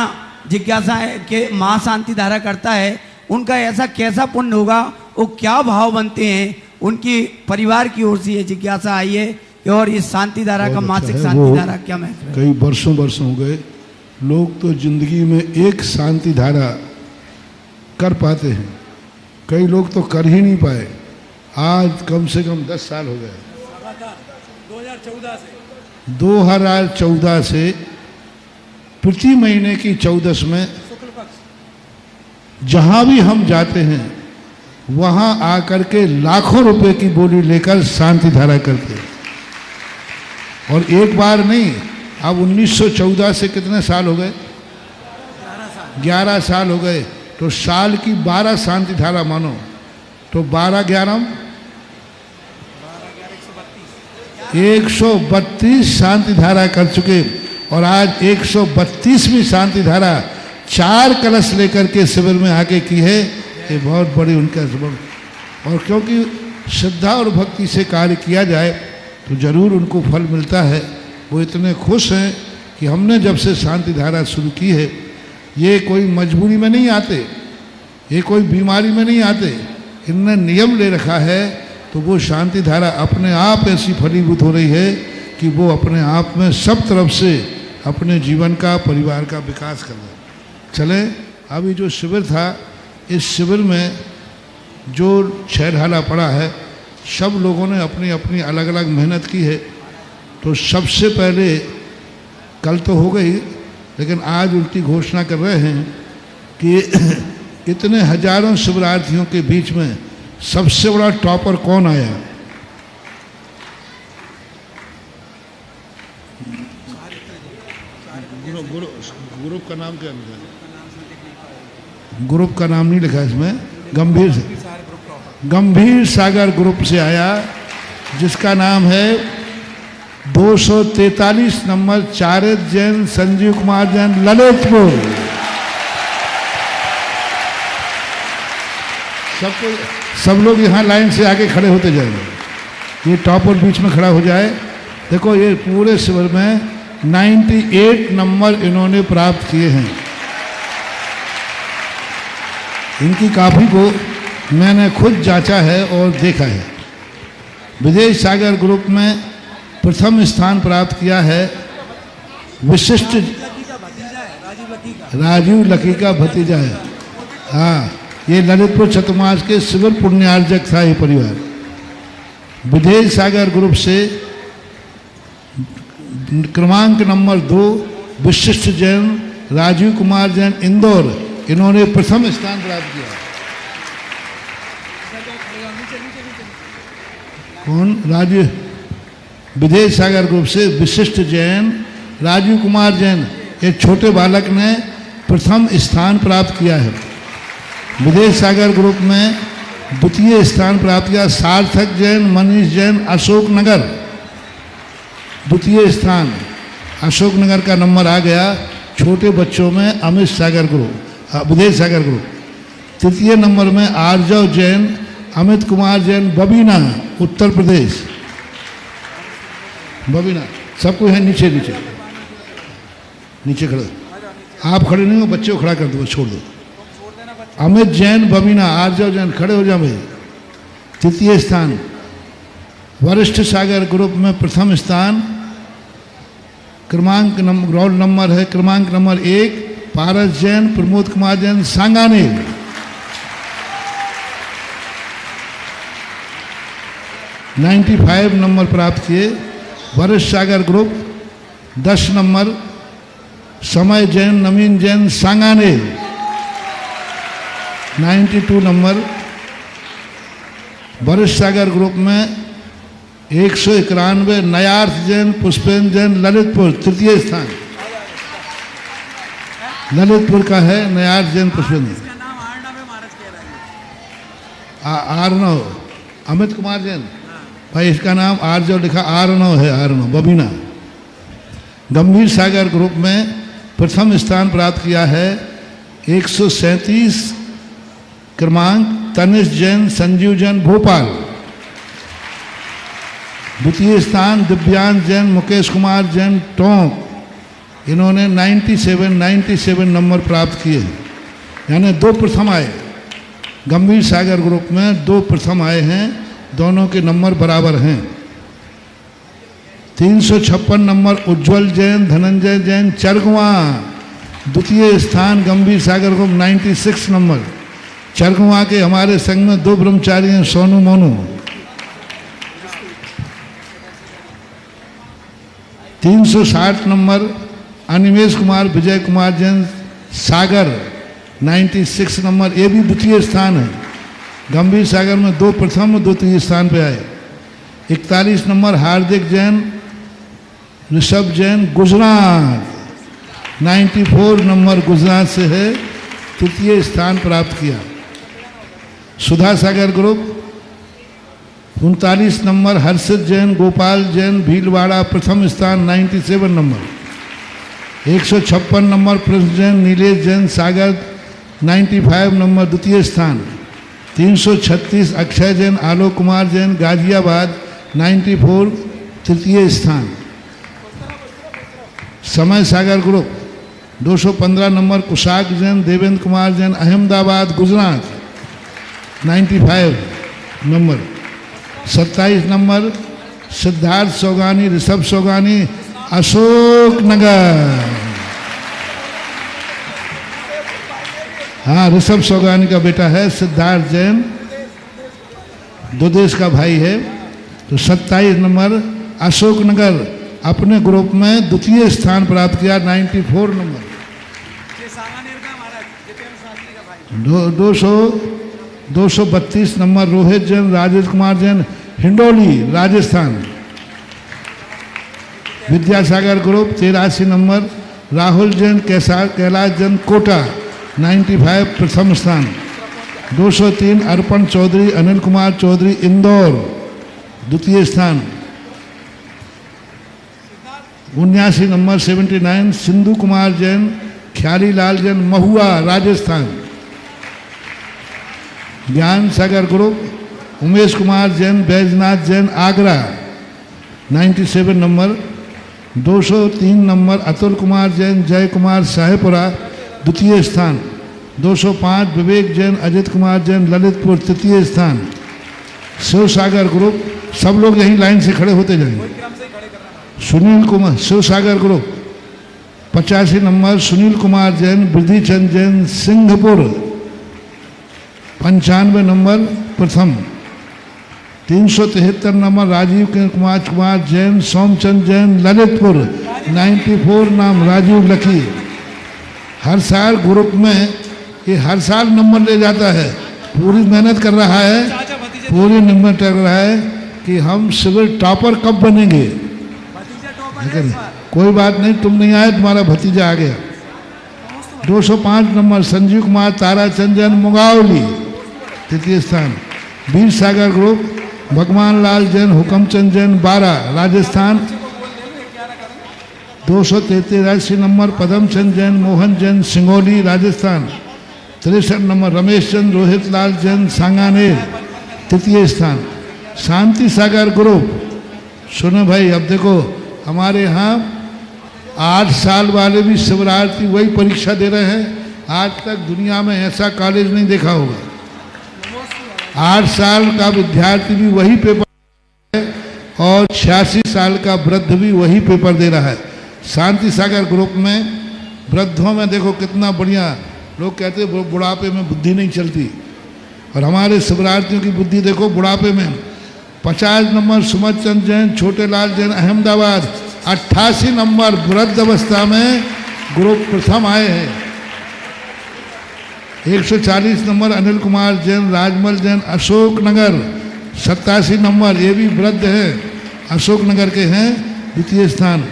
F: जिज्ञासा के महाशांति धारा करता है, उनका ऐसा कैसा पुण्य होगा, वो क्या भाव बनते हैं, उनकी परिवार की ओर से ये जिज्ञासा आई है। और इस शांति धारा का, मासिक शांति धारा क्या महत्व है?
B: कई वर्षों हो गए, लोग तो जिंदगी में एक शांति धारा कर पाते हैं, कई लोग तो कर ही नहीं पाए। आज कम से कम 10 साल हो गए, 2014 से प्रति महीने की 14 में जहां भी हम जाते हैं वहां आकर के लाखों रुपए की बोली लेकर शांति धारा करते हैं। और एक बार नहीं, अब 1914 से कितने साल हो गए? 11 साल हो गए। तो साल की 12 शांति धारा मानो, तो 12-11 132 शांति धारा कर चुके। और आज 132वीं शांति धारा 4 कलश लेकर के शिविर में आके की है। ये बहुत बड़ी उनका सबब। और क्योंकि श्रद्धा और भक्ति से कार्य किया जाए तो जरूर उनको फल मिलता है। वो इतने खुश हैं कि हमने जब से शांति धारा शुरू की है, ये कोई मजबूरी में नहीं आते, ये कोई बीमारी में नहीं आते, इनने नियम ले रखा है। तो वो शांति धारा अपने आप ऐसी फलीभूत हो रही है कि वो अपने आप में सब तरफ से अपने जीवन का, परिवार का विकास कर रहा है। चले, अभी जो शिविर था, इस शिविर में जो 6 ढाला पड़ा है, सब लोगों ने अपनी अपनी अलग अलग मेहनत की है। तो सबसे पहले, कल तो हो गई, लेकिन आज उनकी घोषणा कर रहे हैं कि इतने हजारों शिविरार्थियों के बीच में सबसे बड़ा टॉपर कौन आया? ग्रुप का नाम क्या लिखा है? ग्रुप का नाम नहीं लिखा इसमें। गंभीर सागर ग्रुप से आया, जिसका नाम है 243 नंबर चारित जैन, संजीव कुमार जैन, ललितपुर। सब लोग यहाँ लाइन से आके खड़े होते जाएंगे। ये टॉपर बीच में खड़ा हो जाए। देखो, ये पूरे शिविर में 98 नंबर इन्होंने प्राप्त किए हैं। इनकी कॉपी को मैंने खुद जांचा है और देखा है। विदेश सागर ग्रुप में प्रथम स्थान प्राप्त किया है विशिष्ट राजीव लकी का भतीजा है। हाँ, ये ललितपुर चतुर्मास के शिविर पुण्यार्जक था ये परिवार। विदेश सागर ग्रुप से क्रमांक नंबर 2 विशिष्ट जैन, राजीव कुमार जैन, इंदौर, इन्होंने प्रथम स्थान प्राप्त किया। कौन? राजीव, विदेश सागर ग्रुप से विशिष्ट जैन, राजीव कुमार जैन, एक छोटे बालक ने प्रथम स्थान प्राप्त किया है। विदेश सागर ग्रुप में द्वितीय स्थान प्राप्त किया सार्थक जैन, मनीष जैन, अशोक नगर, द्वितीय स्थान। अशोक नगर का नंबर आ गया। छोटे बच्चों में अमित सागर ग्रुप, विदेश सागर ग्रुप। तृतीय नंबर में आर्जव जैन, अमित कुमार जैन, बबीना, उत्तर प्रदेश। बबीना सबको है नीचे नीचे नीचे खड़े, आप खड़े नहीं हो, बच्चे को खड़ा कर दो, छोड़ दो। अमित जैन, बबीना, आर्जव जैन, खड़े हो जाओ भाई। तृतीय स्थान वरिष्ठ सागर ग्रुप में प्रथम स्थान, क्रमांक रोल नंबर है क्रमांक नंबर 1, पारस जैन, प्रमोद कुमार जैन, सांगानेर। 95 नंबर प्राप्त किए। वरिष्ठ सागर ग्रुप 10 नंबर, समय जैन, नवीन जैन, सांगानेर। 92 नंबर। वरिष्ठ सागर ग्रुप में 191, नयार्थ जैन, पुष्पेन जैन, ललितपुर, तृतीय स्थान। ललितपुर का है नयार्थ जैन, पुष्पेन जैन। आर्नव, अमित कुमार जैन भाई, इसका नाम आर्जव लिखा, आर्नव है, आर्नव। बबीना गंभीर सागर ग्रुप में प्रथम स्थान प्राप्त किया है। 137 क्रमांक, तनिष जैन, संजीव जैन, भोपाल। द्वितीय स्थान दिव्यांश जैन, मुकेश कुमार जैन, टोंक। इन्होंने 97 नंबर प्राप्त किए, यानी 2 प्रथम आए। गंभीर सागर ग्रुप में 2 प्रथम आए हैं, दोनों के नंबर बराबर हैं। 356 नंबर उज्जवल जैन, धनंजय जैन, चरगुआ। द्वितीय स्थान गंभीर सागर ग्रुप 96 नंबर। चरगुआ के हमारे संघ में 2 ब्रह्मचारी हैं, सोनू मोनू। 360 नंबर अनिमेश कुमार, विजय कुमार जैन, सागर। 96 नंबर, ये भी द्वितीय स्थान है। गंभीर सागर में 2 प्रथम, 2 तृतीय स्थान पे आए। 41 नंबर हार्दिक जैन, ऋषभ जैन, गुजरात। 94 नंबर गुजरात से है, तृतीय स्थान प्राप्त किया। सुधा सागर ग्रुप 39 नंबर हर्षित जैन, गोपाल जैन, भीलवाड़ा, प्रथम स्थान। 97 number. 156 number Prince Jain, Nilesh Jain, Sagar. 95 number द्वितीय स्थान। 336 अक्षय जैन, आलोक कुमार जैन, गाजियाबाद। 94 तृतीय स्थान। Samay Sagar group 215 number Kushak Jain, Devendra Kumar Jain, Ahmedabad, Gujarat. 95 number. 27 number Siddharth Sogani, Rishabh Sogani, Ashok Nagar. हाँ, ऋषभ सोगानी का बेटा है सिद्धार्थ जैन, 2 देश का भाई है। तो 27 नंबर अशोक नगर अपने ग्रुप में द्वितीय स्थान प्राप्त किया। 94 number. 232 number Rohit Jain, Rajesh Kumar Jain, Hindoli, Rajasthan. Vidyasagar group 83 number Rahul Jain, Kailash Jain, Kota. 95 प्रथम स्थान। 203 अर्पण चौधरी, अनिल कुमार चौधरी, इंदौर, द्वितीय स्थान। 79 number 79 Sindhu Kumar Jain, Khyali Lal Jain, Mahua, Rajasthan. Gyan Sagar group Umesh Kumar Jain, Baijnath Jain, Agra. 97 number. 203 number Atul Kumar Jain, Jai Kumar, Shahpura, द्वितीय स्थान। 205 विवेक जैन, अजित कुमार जैन, ललितपुर, तृतीय स्थान। शिव सागर ग्रुप, सब लोग यहीं लाइन से खड़े होते जाएंगे। सुनील कुमार, शिव सागर ग्रुप 85 नंबर सुनील कुमार जैन, वृद्धि चंद जैन, सिंहपुर। 95 नंबर प्रथम। 373 नंबर राजीव कुमार जैन, सोमचंद जैन, ललितपुर। 94 नाम राजीव लकी। हर साल ग्रुप में ये हर साल नंबर ले जाता है, पूरी मेहनत कर रहा है, पूरी मेहनत कर रहा है कि हम सिविल टॉपर कब बनेंगे। लेकिन कोई बात नहीं, तुम नहीं आए, तुम्हारा भतीजा आ गया। 205 नंबर संजीव कुमार, ताराचंद जैन, मुगावली, तृतीय स्थान। वीर सागर ग्रुप भगवान लाल जैन, हुकमचंद जैन, 12, राजस्थान। 283 नंबर पदमचंद जैन, मोहन जैन, सिंगोली, राजस्थान। 63 नंबर रमेश चंद्र रोहित लाल जैन सांगानेर, तृतीय स्थान। शांति सागर ग्रुप, सुनो भाई, अब देखो हमारे यहाँ 8 साल वाले भी शिवरात्रि वही परीक्षा दे रहे हैं। आज तक दुनिया में ऐसा कॉलेज नहीं देखा होगा। 8 साल का विद्यार्थी भी वही पेपर है और 86 साल का वृद्ध भी वही पेपर दे रहा है। शांति सागर ग्रुप में वृद्धों में देखो कितना बढ़िया, लोग कहते हैं बुढ़ापे में बुद्धि नहीं चलती, और हमारे शिवरात्रियों की बुद्धि देखो बुढ़ापे में। 50 नंबर सुमत चंद जैन छोटे लाल जैन अहमदाबाद, 88 नंबर वृद्ध अवस्था में ग्रुप प्रथम आए हैं। 140 नंबर अनिल कुमार जैन राजमल जैन अशोक नगर, 87 नंबर, ये भी वृद्ध है, अशोक नगर के हैं, द्वितीय स्थान।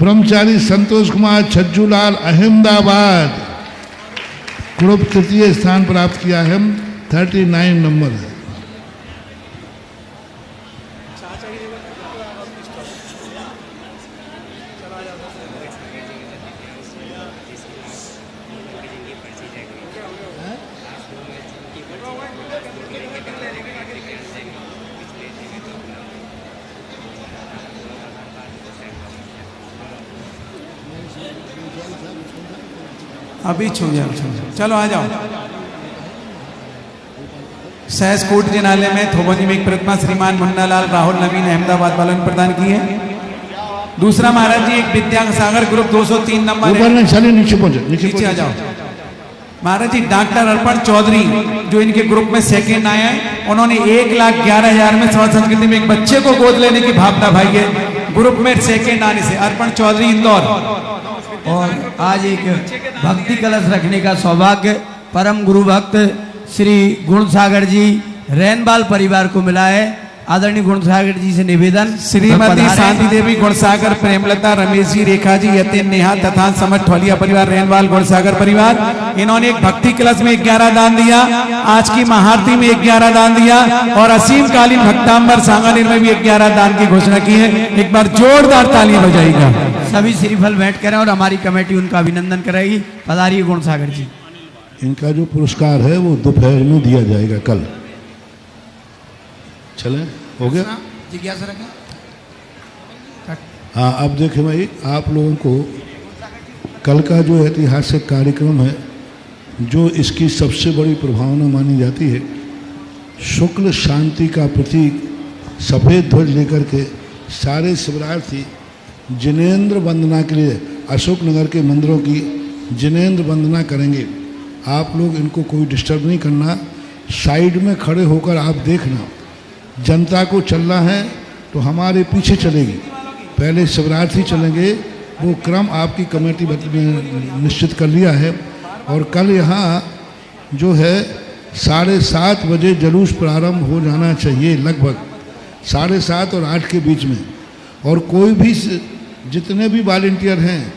B: ब्रह्मचारी संतोष कुमार छज्जूलाल अहमदाबाद, ग्रुप तृतीय स्थान प्राप्त किया है, 39 नंबर है।
S: अभी छू जाओ, चलो आ जाओ। सहस कोट जिनालय में थोबनी में एक प्रतिमा श्रीमान मुन्नालाल राहुल नवीन अहमदाबाद वालों ने प्रदान की है। दूसरा महाराज जी एक विद्या सागर ग्रुप 203 नंबर है।
B: चलिए नीचे पहुंचे,
S: नीचे आ जाओ। महाराज जी डॉक्टर अर्पण चौधरी जो इनके ग्रुप में सेकेंड आए हैं, उन्होंने 1,11,000 में संस्कृत संस्कृति में एक बच्चे को गोद लेने की भावना भाई है। ग्रुप में सेकेंड आने से अर्पण चौधरी इंदौर।
F: और आज एक भक्ति कलश रखने का सौभाग्य परम गुरु भक्त श्री गुणसागर जी रैनबाल परिवार को मिला है। आदरणीय गुणसागर जी से निवेदन,
S: श्रीमती शांति देवी गुणसागर, प्रेमलता, रमेश जी, रेखा जी, यतिन, नेहा तथा समठ ठोलिया परिवार, रैनबाल गुणसागर परिवार, इन्होंने एक भक्ति कलश में 11 दान दिया, आज की महाआरती में 11 दान दिया और असीम कालीन भक्तांबर सांगानेर में भी 11 दान की घोषणा की है। एक बार जोरदार तालियां हो जाएगा।
F: सभी श्रीफल भेंट करें और हमारी कमेटी उनका अभिनंदन करेगी। पधारिए गुणसागर जी।
B: इनका जो पुरस्कार है वो दोपहर में दिया जाएगा कल। चले, हो गया?
F: जिज्ञासा रखें।
B: हाँ, अब देखें भाई, आप लोगों को कल का जो ऐतिहासिक कार्यक्रम है, जो इसकी सबसे बड़ी प्रभावना मानी जाती है, शुक्ल शांति का प्रतीक सफ़ेद ध्वज लेकर के सारे शिवरार्थी जिनेंद्र वंदना के लिए अशोक नगर के मंदिरों की जिनेंद्र वंदना करेंगे। आप लोग इनको कोई डिस्टर्ब नहीं करना, साइड में खड़े होकर आप देखना। जनता को चलना है तो हमारे पीछे चलेगी, पहले शिवरार्थी चलेंगे, वो क्रम आपकी कमेटी ने निश्चित कर लिया है। और कल यहाँ जो है 7:30 बजे जुलूस प्रारंभ हो जाना चाहिए, लगभग 7:30 और 8 के बीच में। और कोई भी, जितने भी वॉलंटियर हैं,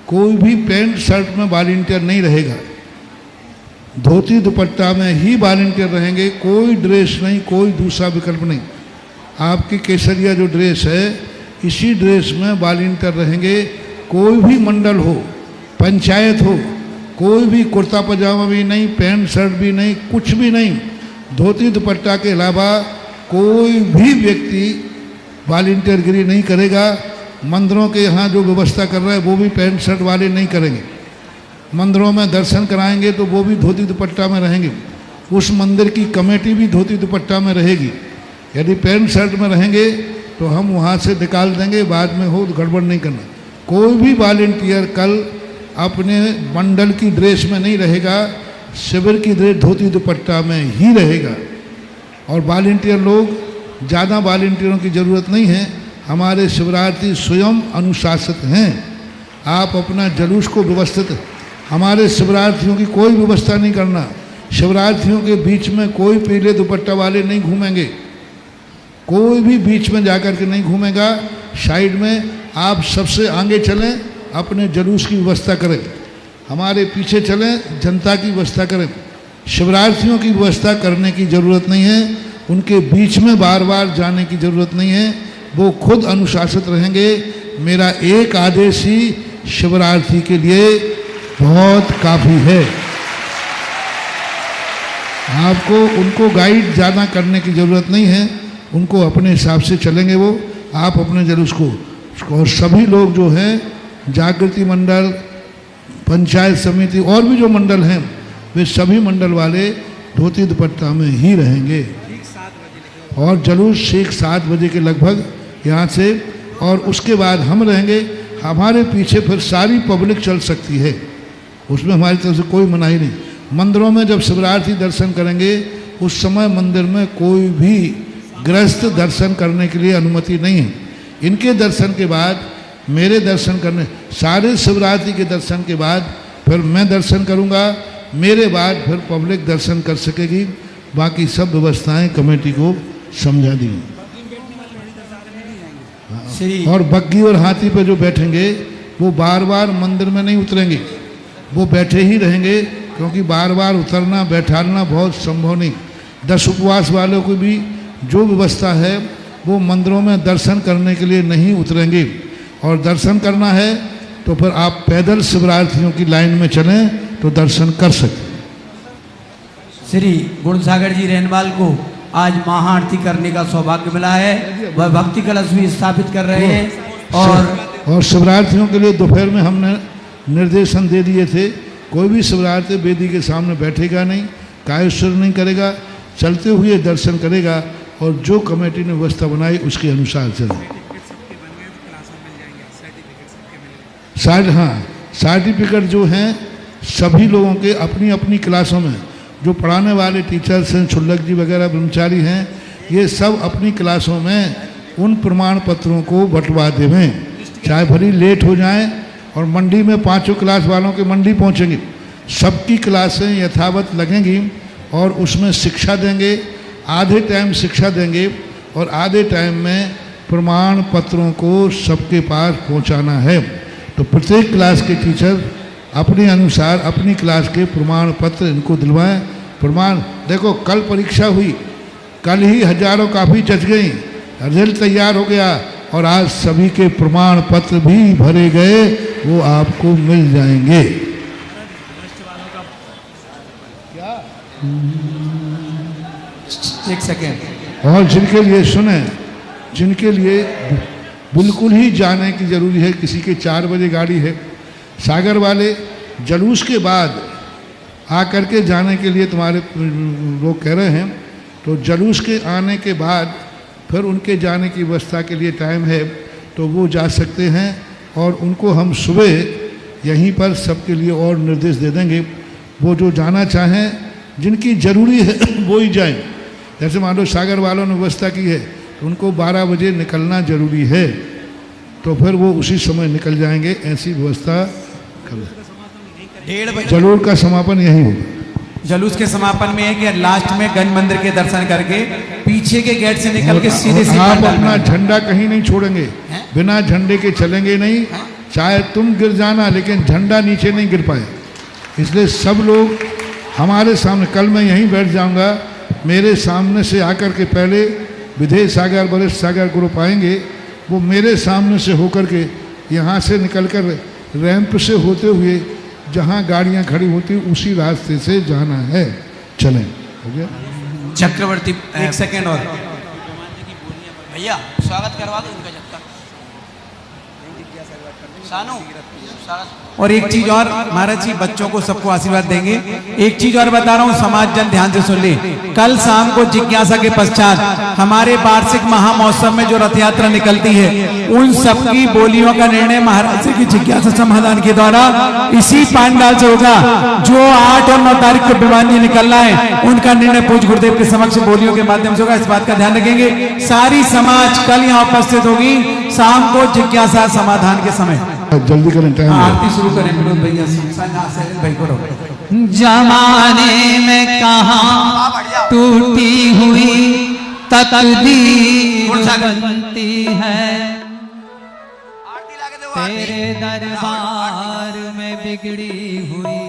B: कोई भी पैंट शर्ट में वॉलंटियर नहीं रहेगा, धोती दुपट्टा में ही वॉलंटियर रहेंगे, कोई ड्रेस नहीं, कोई दूसरा विकल्प नहीं। आपकी केसरिया जो ड्रेस है, इसी ड्रेस में वॉलंटियर रहेंगे। कोई भी मंडल हो, पंचायत हो, कोई भी कुर्ता पजामा भी नहीं, पैंट शर्ट भी नहीं, कुछ भी नहीं, धोती दुपट्टा के अलावा कोई भी व्यक्ति वॉलंटियरगिरी नहीं करेगा। मंदिरों के यहाँ जो व्यवस्था कर रहा है वो भी पैंट शर्ट वाले नहीं करेंगे। मंदिरों में दर्शन कराएंगे तो वो भी धोती दुपट्टा में रहेंगे। उस मंदिर की कमेटी भी धोती दुपट्टा में रहेगी। यदि पैंट शर्ट में रहेंगे तो हम वहाँ से निकाल देंगे, बाद में हो तो गड़बड़ नहीं करना। कोई भी वॉलंटियर कल अपने मंडल की ड्रेस में नहीं रहेगा, शिविर की ड्रेस धोती दुपट्टा में ही रहेगा। और वॉलंटियर लोग, ज़्यादा वॉलंटियरों की ज़रूरत नहीं है, हमारे शिवरार्थी स्वयं अनुशासित हैं। आप अपना जुलूस को व्यवस्थित, हमारे शिवरार्थियों की कोई व्यवस्था नहीं करना। शिवरार्थियों के बीच में कोई पीले दुपट्टा वाले नहीं घूमेंगे, कोई भी बीच में जाकर के नहीं घूमेगा। साइड में आप सबसे आगे चलें, अपने जुलूस की व्यवस्था करें, हमारे पीछे चलें, जनता की व्यवस्था करें। शिवरार्थियों की व्यवस्था करने की ज़रूरत नहीं है, उनके बीच में बार बार जाने की ज़रूरत नहीं है, वो खुद अनुशासित रहेंगे। मेरा एक आदेश ही शिवरार्थी के लिए बहुत काफ़ी है। आपको उनको गाइड ज़्यादा करने की ज़रूरत नहीं है, उनको अपने हिसाब से चलेंगे वो, आप अपने जुलूस को। और सभी लोग जो हैं जागृति मंडल, पंचायत समिति और भी जो मंडल हैं, वे सभी मंडल वाले धोती दुपट्टा में ही रहेंगे। और जुलूस ठीक 7 बजे के लगभग यहाँ से, और उसके बाद हम रहेंगे। हमारे पीछे फिर सारी पब्लिक चल सकती है, उसमें हमारी तरफ से कोई मनाही नहीं। मंदिरों में जब शिवरात्रि दर्शन करेंगे उस समय मंदिर में कोई भी गृहस्थ दर्शन करने के लिए अनुमति नहीं है। इनके दर्शन के बाद मेरे दर्शन करने, सारे शिवरात्रि के दर्शन के बाद फिर मैं दर्शन करूंगा, मेरे बाद फिर पब्लिक दर्शन कर सकेगी। बाकी सब व्यवस्थाएं कमेटी को समझा दी। और बग्गी और हाथी पे जो बैठेंगे वो बार बार मंदिर में नहीं उतरेंगे, वो बैठे ही रहेंगे, क्योंकि बार बार उतरना बैठाना बहुत संभव नहीं। 10 उपवास वालों को भी जो व्यवस्था है वो मंदिरों में दर्शन करने के लिए नहीं उतरेंगे। और दर्शन करना है तो फिर आप पैदल शिवरात्रियों की लाइन में चलें तो दर्शन कर सकते।
F: श्री गुणसागर जी रेनवाल को आज महाआरती करने का सौभाग्य मिला है, वह भक्ति कलश भी स्थापित कर रहे हैं। और
B: शिवरात्रियों के लिए दोपहर में हमने निर्देशन दे दिए थे, कोई भी शिवरात्रि वेदी के सामने बैठेगा नहीं, कायेश्वर नहीं करेगा, चलते हुए दर्शन करेगा, और जो कमेटी ने व्यवस्था बनाई उसके अनुसार चले। हाँ, सर्टिफिकेट जो हैं सभी लोगों के अपनी अपनी क्लासों में, जो पढ़ाने वाले टीचर्स हैं, छुल्लक जी वगैरह ब्रह्मचारी हैं, ये सब अपनी क्लासों में उन प्रमाण पत्रों को बंटवा देवें, चाहे भरी लेट हो जाएं। और मंडी में 5 क्लास वालों के मंडी पहुंचेंगे, सबकी क्लासें यथावत लगेंगी और उसमें शिक्षा देंगे। आधे टाइम शिक्षा देंगे और आधे टाइम में प्रमाण पत्रों को सबके पास पहुंचाना है। तो प्रत्येक क्लास के टीचर अपने अनुसार अपनी क्लास के प्रमाण पत्र इनको दिलवाएं। प्रमाण देखो, कल परीक्षा हुई, कल ही हजारों काफ़ी जच गई, रिजल्ट तैयार हो गया, और आज सभी के प्रमाण पत्र भी भरे गए, वो आपको मिल जाएंगे।
S: एक सेकेंड।
B: और जिनके लिए सुने, जिनके लिए बिल्कुल ही जाने की जरूरी है, किसी के 4 बजे गाड़ी है, सागर वाले जुलूस के बाद आकर के जाने के लिए तुम्हारे लोग कह रहे हैं, तो जुलूस के आने के बाद फिर उनके जाने की व्यवस्था के लिए टाइम है, तो वो जा सकते हैं। और उनको हम सुबह यहीं पर सबके लिए और निर्देश दे देंगे, वो जो जाना चाहें, जिनकी ज़रूरी है वो ही जाएं। जैसे मान लो सागर वालों ने व्यवस्था की है, तो उनको 12 बजे निकलना जरूरी है, तो फिर वो उसी समय निकल जाएंगे। ऐसी व्यवस्था कर, जलूर का समापन यही होगा।
S: जुलूस के समापन में है कि लास्ट में गंज मंदिर के दर्शन करके पीछे के गेट से निकल के सीधे
B: आप अपना झंडा कहीं नहीं छोड़ेंगे, बिना झंडे के चलेंगे नहीं, चाहे तुम गिर जाना लेकिन झंडा नीचे नहीं गिर पाए। इसलिए सब लोग हमारे सामने, कल मैं यहीं बैठ जाऊंगा, मेरे सामने से आकर के पहले विधेय सागर वरिष्ठ सागर ग्रुप आएंगे, वो मेरे सामने से होकर के यहाँ से निकलकर रैंप से होते हुए जहाँ गाड़ियाँ खड़ी होती उसी रास्ते से जाना है। चलें, हो गया।
S: चक्रवर्ती एक सेकेंड और
F: भैया स्वागत करवा दो उनका, जब तक सानू
S: और एक चीज और, महाराज जी बच्चों को सबको आशीर्वाद देंगे। एक चीज और बता रहा हूँ, समाज जन ध्यान से सुन ले। कल शाम को जिज्ञासा के पश्चात हमारे वार्षिक महामहोत्सव में जो रथ यात्रा निकलती है, उन सबकी बोलियों का निर्णय महाराज जी की जिज्ञासा समाधान के द्वारा इसी पांडाल से होगा। जो 8 और 9 तारीख को भिवानी निकलना है, उनका निर्णय पूज्य गुरुदेव के समक्ष बोलियों के माध्यम से होगा। इस बात का ध्यान रखेंगे। सारी समाज कल यहाँ उपस्थित होगी शाम को जिज्ञासा समाधान के समय।
B: जल्दी करें, टाइम
S: आरती शुरू करें विनोद भैया भाई को।
A: जमाने में कहाँ टूटी हुई तकदीर बनती है, तेरे दरबार में बिगड़ी हुई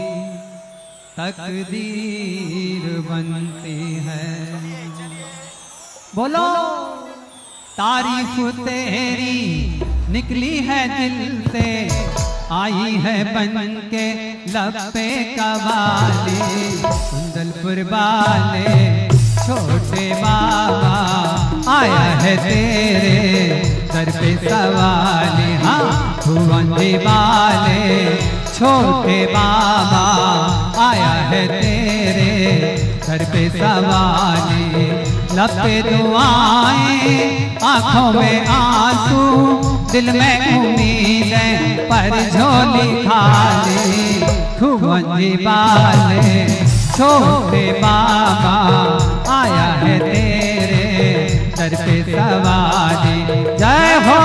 A: तकदीर बनती है। बोलो तारीफ तेरी निकली है दिल से, आई है बन के लब पे कवाली, कुंडल जबलपुर वाले छोटे बाबा आया है तेरे दर पे सवाली। हाँ भुवंजी वाले छोटे बाबा आया है तेरे दर पे सवाली। लब पे दुआएं आँखों में आंसू दिल में उम्मीदें पर झोली खाली। भुवंजी वाले छोटे बाबा आया है तेरे दर पे सवाली। जय हो।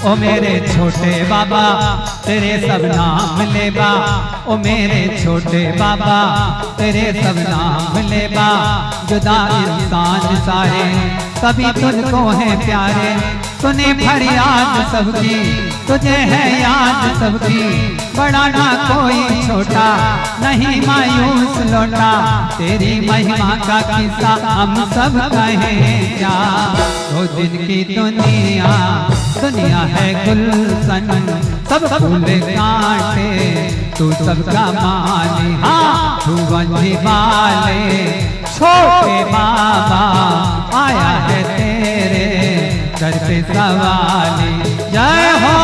A: ओ मेरे छोटे बाबा तेरे सब नाम लेबा। ओ मेरे छोटे बाबा तेरे सब नाम लेबा। जुदा इंसान सारे सभी तुझको है प्यारे। तूने फरियाद सबकी तुझे है याद सबकी। बड़ा ना कोई छोटा नहीं मायूस लौटा। तेरी महिमा का किस्सा हम सब कहें क्या। दो दिन की दुनिया दुनिया है गुलशन सब फूल कांटे तू सबका माली। हाँ भुवंजी वाले छोटे बाबा आया है तेरे दर पे सवाली। जय हो।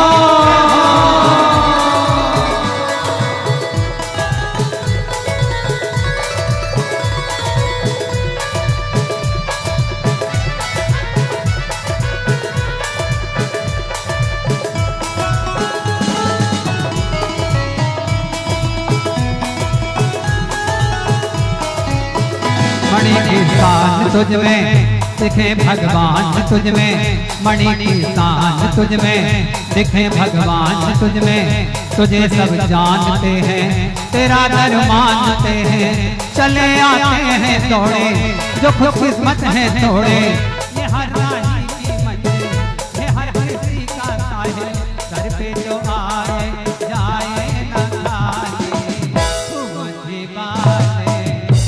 A: मणि की शान तुझ में दिखे भगवान तुझ में। मणि की शान तुझ में दिखे भगवान तुझ में। तुझे सब जानते हैं तेरा दर मानते हैं। चले आते हैं दौड़े जो खुशकिस्मत है थोड़े। ये हर राही की मंजिल ये हर किसी का साहिल। दर पे जो आए जाए न खाली। भुवंजी वाले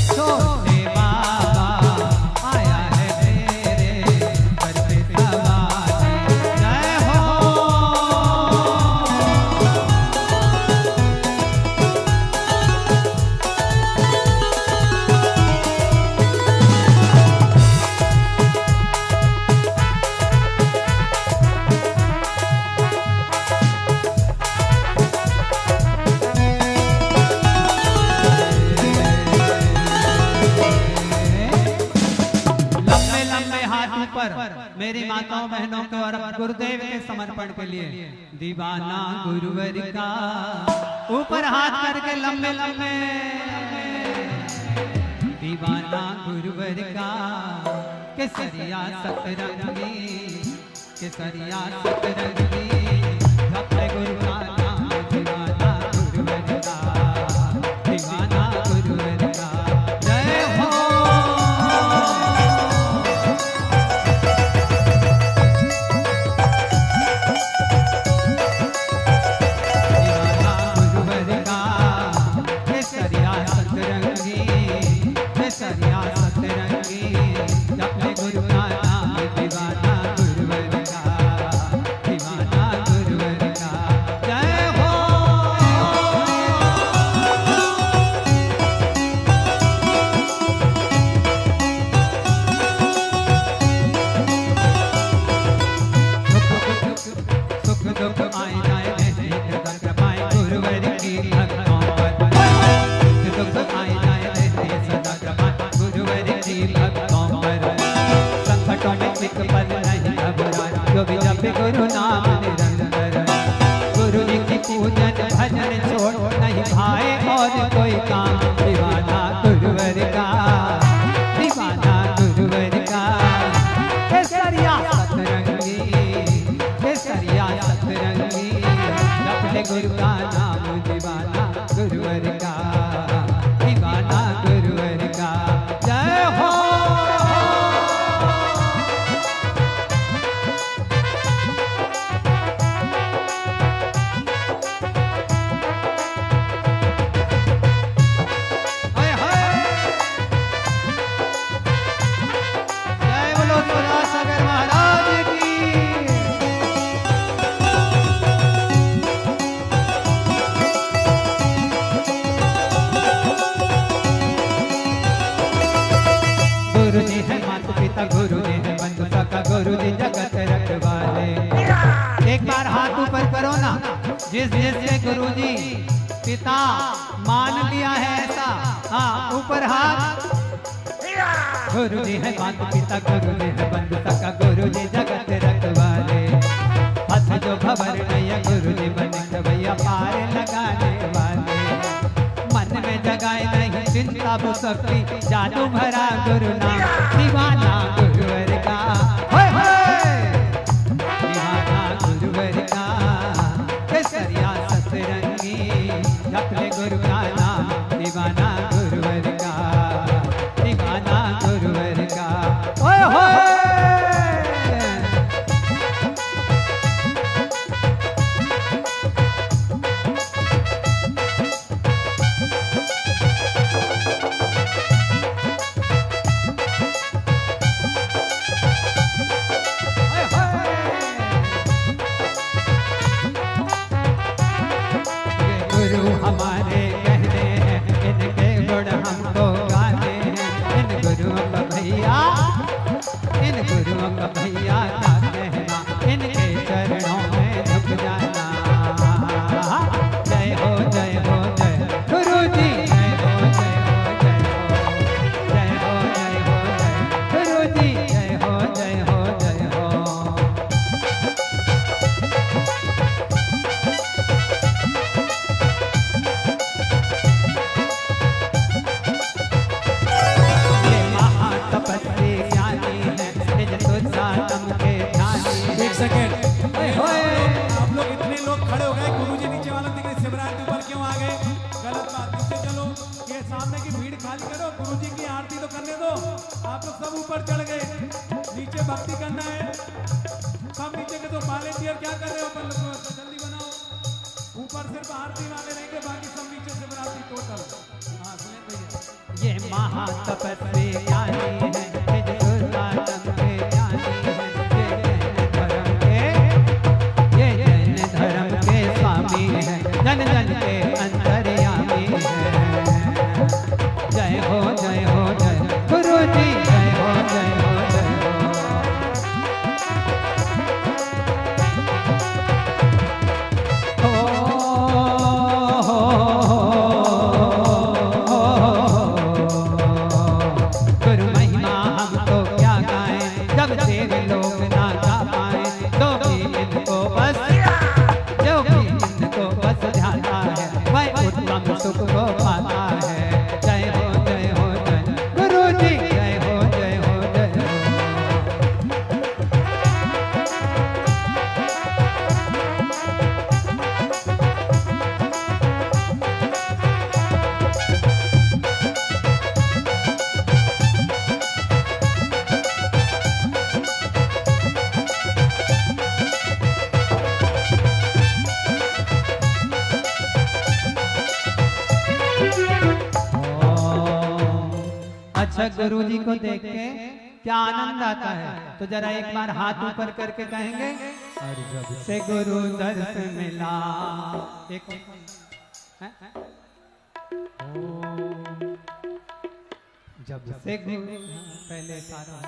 A: छोटे बाबा आया है तेरे दर पे सवाली। जय हो। लंबे लंबे हाथ ऊपर मेरी माताओं बहनों को और गुरुदेव के समर्पण के लिए। दीवाना गुरुवर का ऊपर हाथ करके लंबे लंबे। दीवाना गुरुवर का केसरिया सतरंगी केसरिया सतरंगी। अपने गुरु का नाम दीवाना गुरुवर का दीवाना गुरुवर का। जय हो। केसरिया सतरंगी केसरिया सतरंगी। अपने गुरु का नाम दीवाना गुरुवर का दीवाना गुरुवर का। जय हो। सुख दुख आए जाए नहीं कृपाएं गुरुवर की भक्तों पर। सुख दुख आए जाए नहीं सदा कृपाएं गुरुवर की भक्तों पर। संकटों में एक पल नहीं घबराए जो भी जपे गुरु नाम निरंतर। गुरु जी की पूजन भजन छोड़ नहीं भाए और कोई काम। दीवाना गुरुवर का दीवाना गुरुवर का। केसरिया सतरंगी केसरिया सतरंगी। अपने गुरु का नाम दीवाना गुरुवर का दीवाना गुरुवर का। जय हो। हाथ ऊपर करो ना। जिस जिससे गुरुजी पिता मान लिया है ऐसा, हाँ ऊपर हाथ। गुरु जी है माता पिता, गुरु जी है बंधु सखा, गुरु जी जगत रखवाले। हंस जो खबर नहीं, गुरु जी बने भैया पार लगाने वाले। मन में जगाए नहीं चिंता वो शक्ति, जादू भरा गुरु नाम, दीवाना गुरुवर का। होय होय दीवाना गुरुवर का, केसरिया सतरंगी, जपले गुरु का नाम, दीवाना गुरुवर का, दीवाना गुरुवर का। ओए होए गुरु हमारे कहने हैं, इनके गुण हमको गाने हैं। इन गुरुओं का भैया, इन गुरुओं का भैया का कहना, इनके चरणों में झुक जाना। जय हो जय हो जय गुरु जी, जय हो जय हो जय हो, जय हो जय हो जय गुरु जी, जय हो जय हो जय हो। तपस्वी ज्ञानी है, निज तुझ सातम के ध्यानी।
S: एक सेकेंड, आप लोग इतने लोग खड़े हो गए, गुरुजी नीचे वाला दिख रहे, शिवरात्रि ऊपर क्यों आ गए? गलत बात। नीचे चलो, ये सामने की भीड़ खाली करो, गुरुजी की आरती तो करने दो। आप लोग सब ऊपर चढ़ गए, नीचे भक्ति करना है। सब नीचे के तो वॉलेंटियर क्या कर रहे हो? ऊपर लोग जल्दी बनाओ। ऊपर सिर्फ आरती वाले रहेंगे, बाकी सब नीचे शिवरात्रि टोटल। हाँ सुने भैया,
A: ये महातपस्वी ज्ञानी है, निज तुझ सातम के ध्यानी है। ये जैन धर्म के स्वामी है, जन जन के अंतर्यामी है। जय हो जय हो जय गुरु जी, जय हो जय हो जय हो। गुरु महिमा हम तो क्या गाएं, जब देव लोग ना गा पाए। जो भी इनको बस, जो भी इनको बस ध्याता है, वह उत्तम सुख को पाता है। जय हो जय हो जय गुरु जी, जय हो जय हो जय हो। अच्छा गुरु जी को देख के क्या आनंद आता है, तो जरा एक बार हाथ ऊपर करके कहेंगे, और जब से गुरु दर्श मिला। एक जब से गुरु, पहले सारा,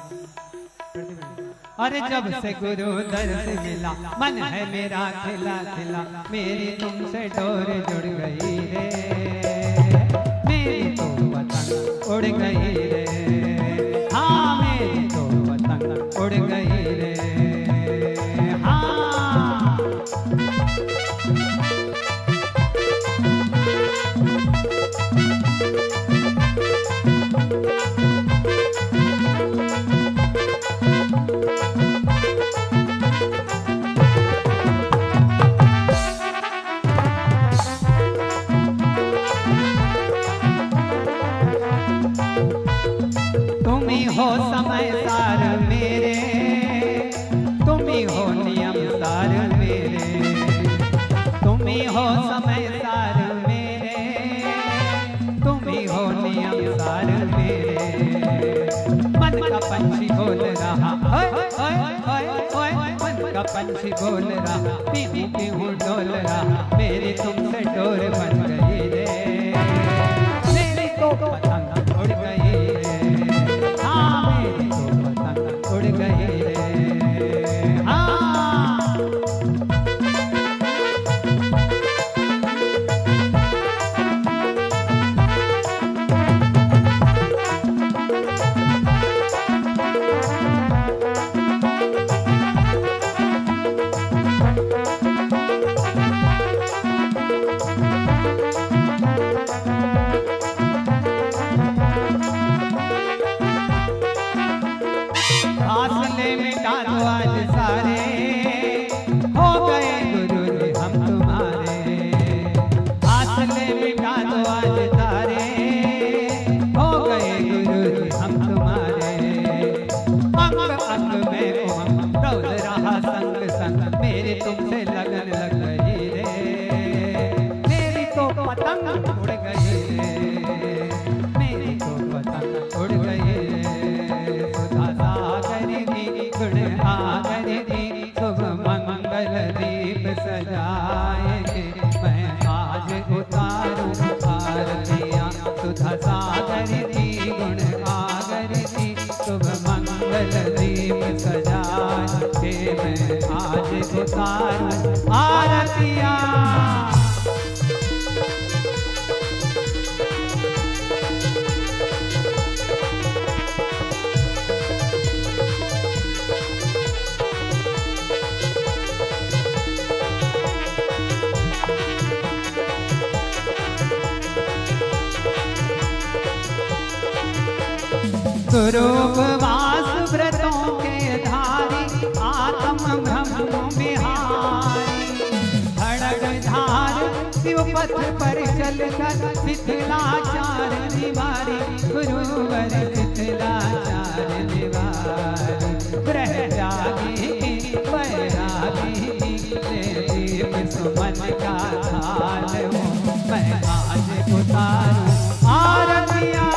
A: अरे जब से गुरु दर्श मिला, मन है मेरा खिला खिला, मेरी तुमसे डोर जुड़ गई रे, मेरी तो पतंग उड़ गई रे। हाँ मेरी तो पतंग उड़ गई रे। हाँ तुम ही हो समय सार मेरे, तुम ही हो नियम सार मेरे, तुम ही हो समय सार मेरे, तुम ही हो नियम सार मेरे। मन का पंछी बोल रहा, ओए ओए ओए ओए, मन का पंछी बोल रहा, पीहू पीहू डोल रहा, मेरी तुमसे डोर बन गई रे, मेरी तो पतंग उड़ गई रे। हाँ मेरी तो पतंग उड़ गई रे। हाँ सजाएंगे। मैं आज उतारूं आरतियाँ सुधा सागर की गुण आगर की, शुभ मंगल दीप सजाए के मैं आज उतारूं आरतियाँ। गुरुपवास व्रतों के धारी आत्म ब्रह्म विहारी, धड़क धार शिवपथ पर चलकर शिथिलाचार निवारी, गुरुवर शिथिलाचार निवारी। ब्रह्मचारी वैरागी दीप सुमन का थाल हो, मैं आज उतारूं आरतियाँ।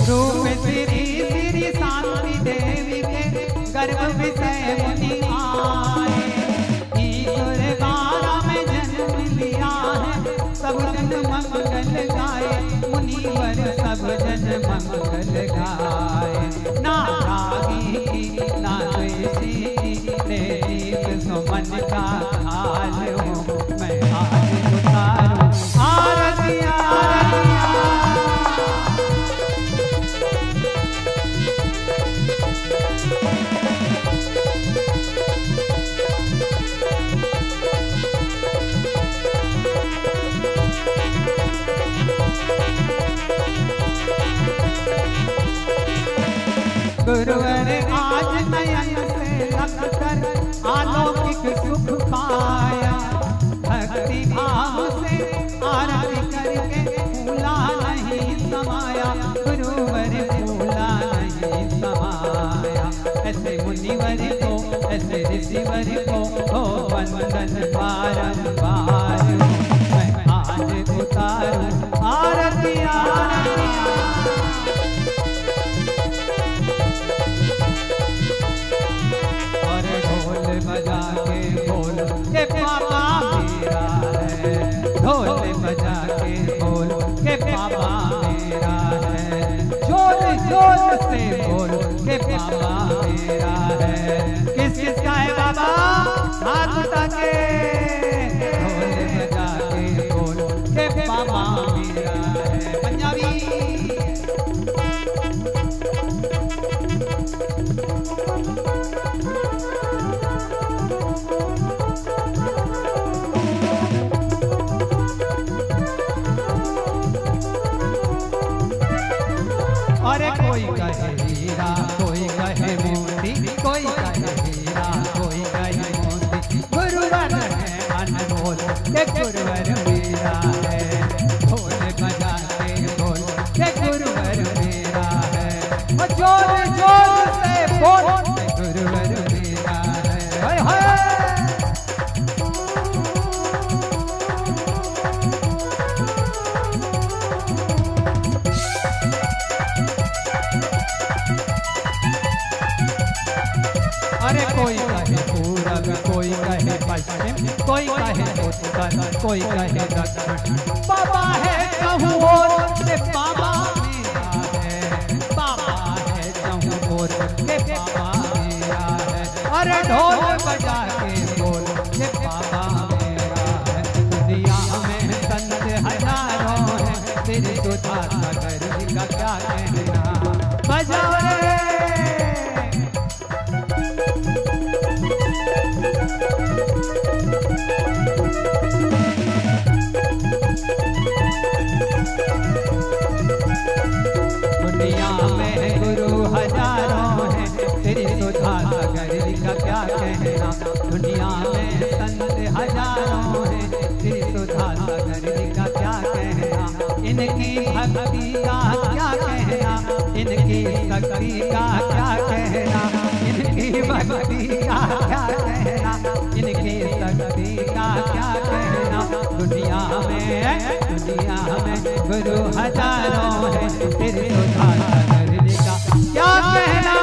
A: रूप श्री श्री शांति देवी के गर्भ विषय मुनि आए, ईश्वर द्वारा में जन्म लिया है, सब जन मंगल गाए, मुनिवर सब जन मंगल गाए। ना रागी की ना द्वेषी की, दीप सुमन का हाल हो, मैं आज उतारूं आरतियाँ। गुरुवर आज नयन से लगकर अलौकिक सुख पाया, भक्ति भाव से आरती करके फूला नहीं समाया, गुरुवर फूला नहीं समाया। ऐसे मुनिवर को ऐसे ऋषिवर को हो वंदन बारंबार, मैं आज उतारूं आरतियाँ। बजा के बोल के पापा मेरा है, ढोल बजा के बोल के पापा मेरा है, जोर जोर से बोल के पापा मेरा है। किस किस का है बाबा हाथ उठा के, ढोल बजा के बोल के पापा मेरा है। पंजाबी अरे कोई कहे हीरा कोई कहे मोती, कोई कहे हीरा कोई कहे मोती, गुरुवर है अनमोल के गुरुवर मेरा है, ढोल बजा के बोल के गुरुवर मेरा है, जोर जोर से बोल के गुरुवर मेरा है। हाय हाय अरे कोई कहे पूरब कोई कहे पश्चिम, कोई कहे उत्तर कोई कहे दक्षिण, बाबा है कहूँ और से बाबा मेरा है, बाबा है कहूँ और से बाबा मेरा है। अरे ढोल बजा के बोल के बाबा मेरा है, दुनिया में संत हजारों हैं, तेरी सुधा सागर का क्या कहना, बजाओ रे। दुनिया में गुरु हजारों हैं, तेरी सुधा सागर का क्या कहना, दुनिया में संत हजारों हैं, तेरी सुधा सागर का क्या कहना। इन इनकी भक्ति का क्या कहना, इनकी शक्ति का क्या कहना, इनकी भक्ति का क्या कहना, इनकी शक्ति का क्या कहना। दुनिया में गुरु हजारों हैं, फिर सुधा सागर जी का क्या कहना।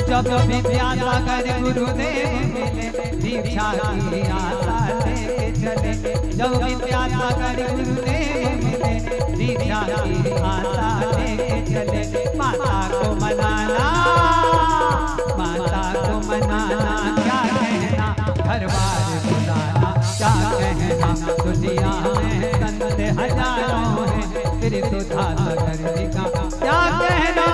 A: जब विद्यासागर गुरुदेव मिले, दीक्षा की आशा लेके चले। जब विद्यासागर गुरुदेव मिले, दीक्षा की आशा लेके चले। माता को मनाना, माता को मनाना क्या कहना, घर बार बुलाना क्या कहना। दुनिया में संत हजारों हैं, फिर सुधा सागर जी का क्या कहना।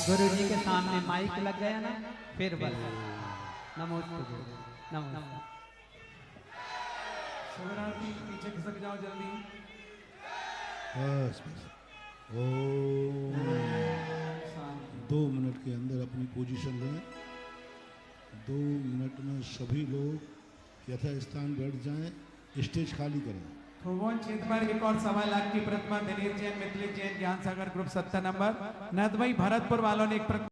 A: गुरु जी के सामने माइक लग गया ना, फिर बस नमो नमो।
S: पीछे खिसक जाओ जल्दी।
B: बस बस। ओम 2 मिनट के अंदर अपनी पोजीशन लें। 2 मिनट में सभी लोग यथा स्थान बैठ जाएं, स्टेज खाली करें।
S: खरगोन क्षेत्र पर एक और 1.25 लाख की प्रतिमा दिनेश जैन, मिथिलेश जैन, ज्ञान सागर ग्रुप 70 नंबर। नदवाई भरतपुर वालों ने एक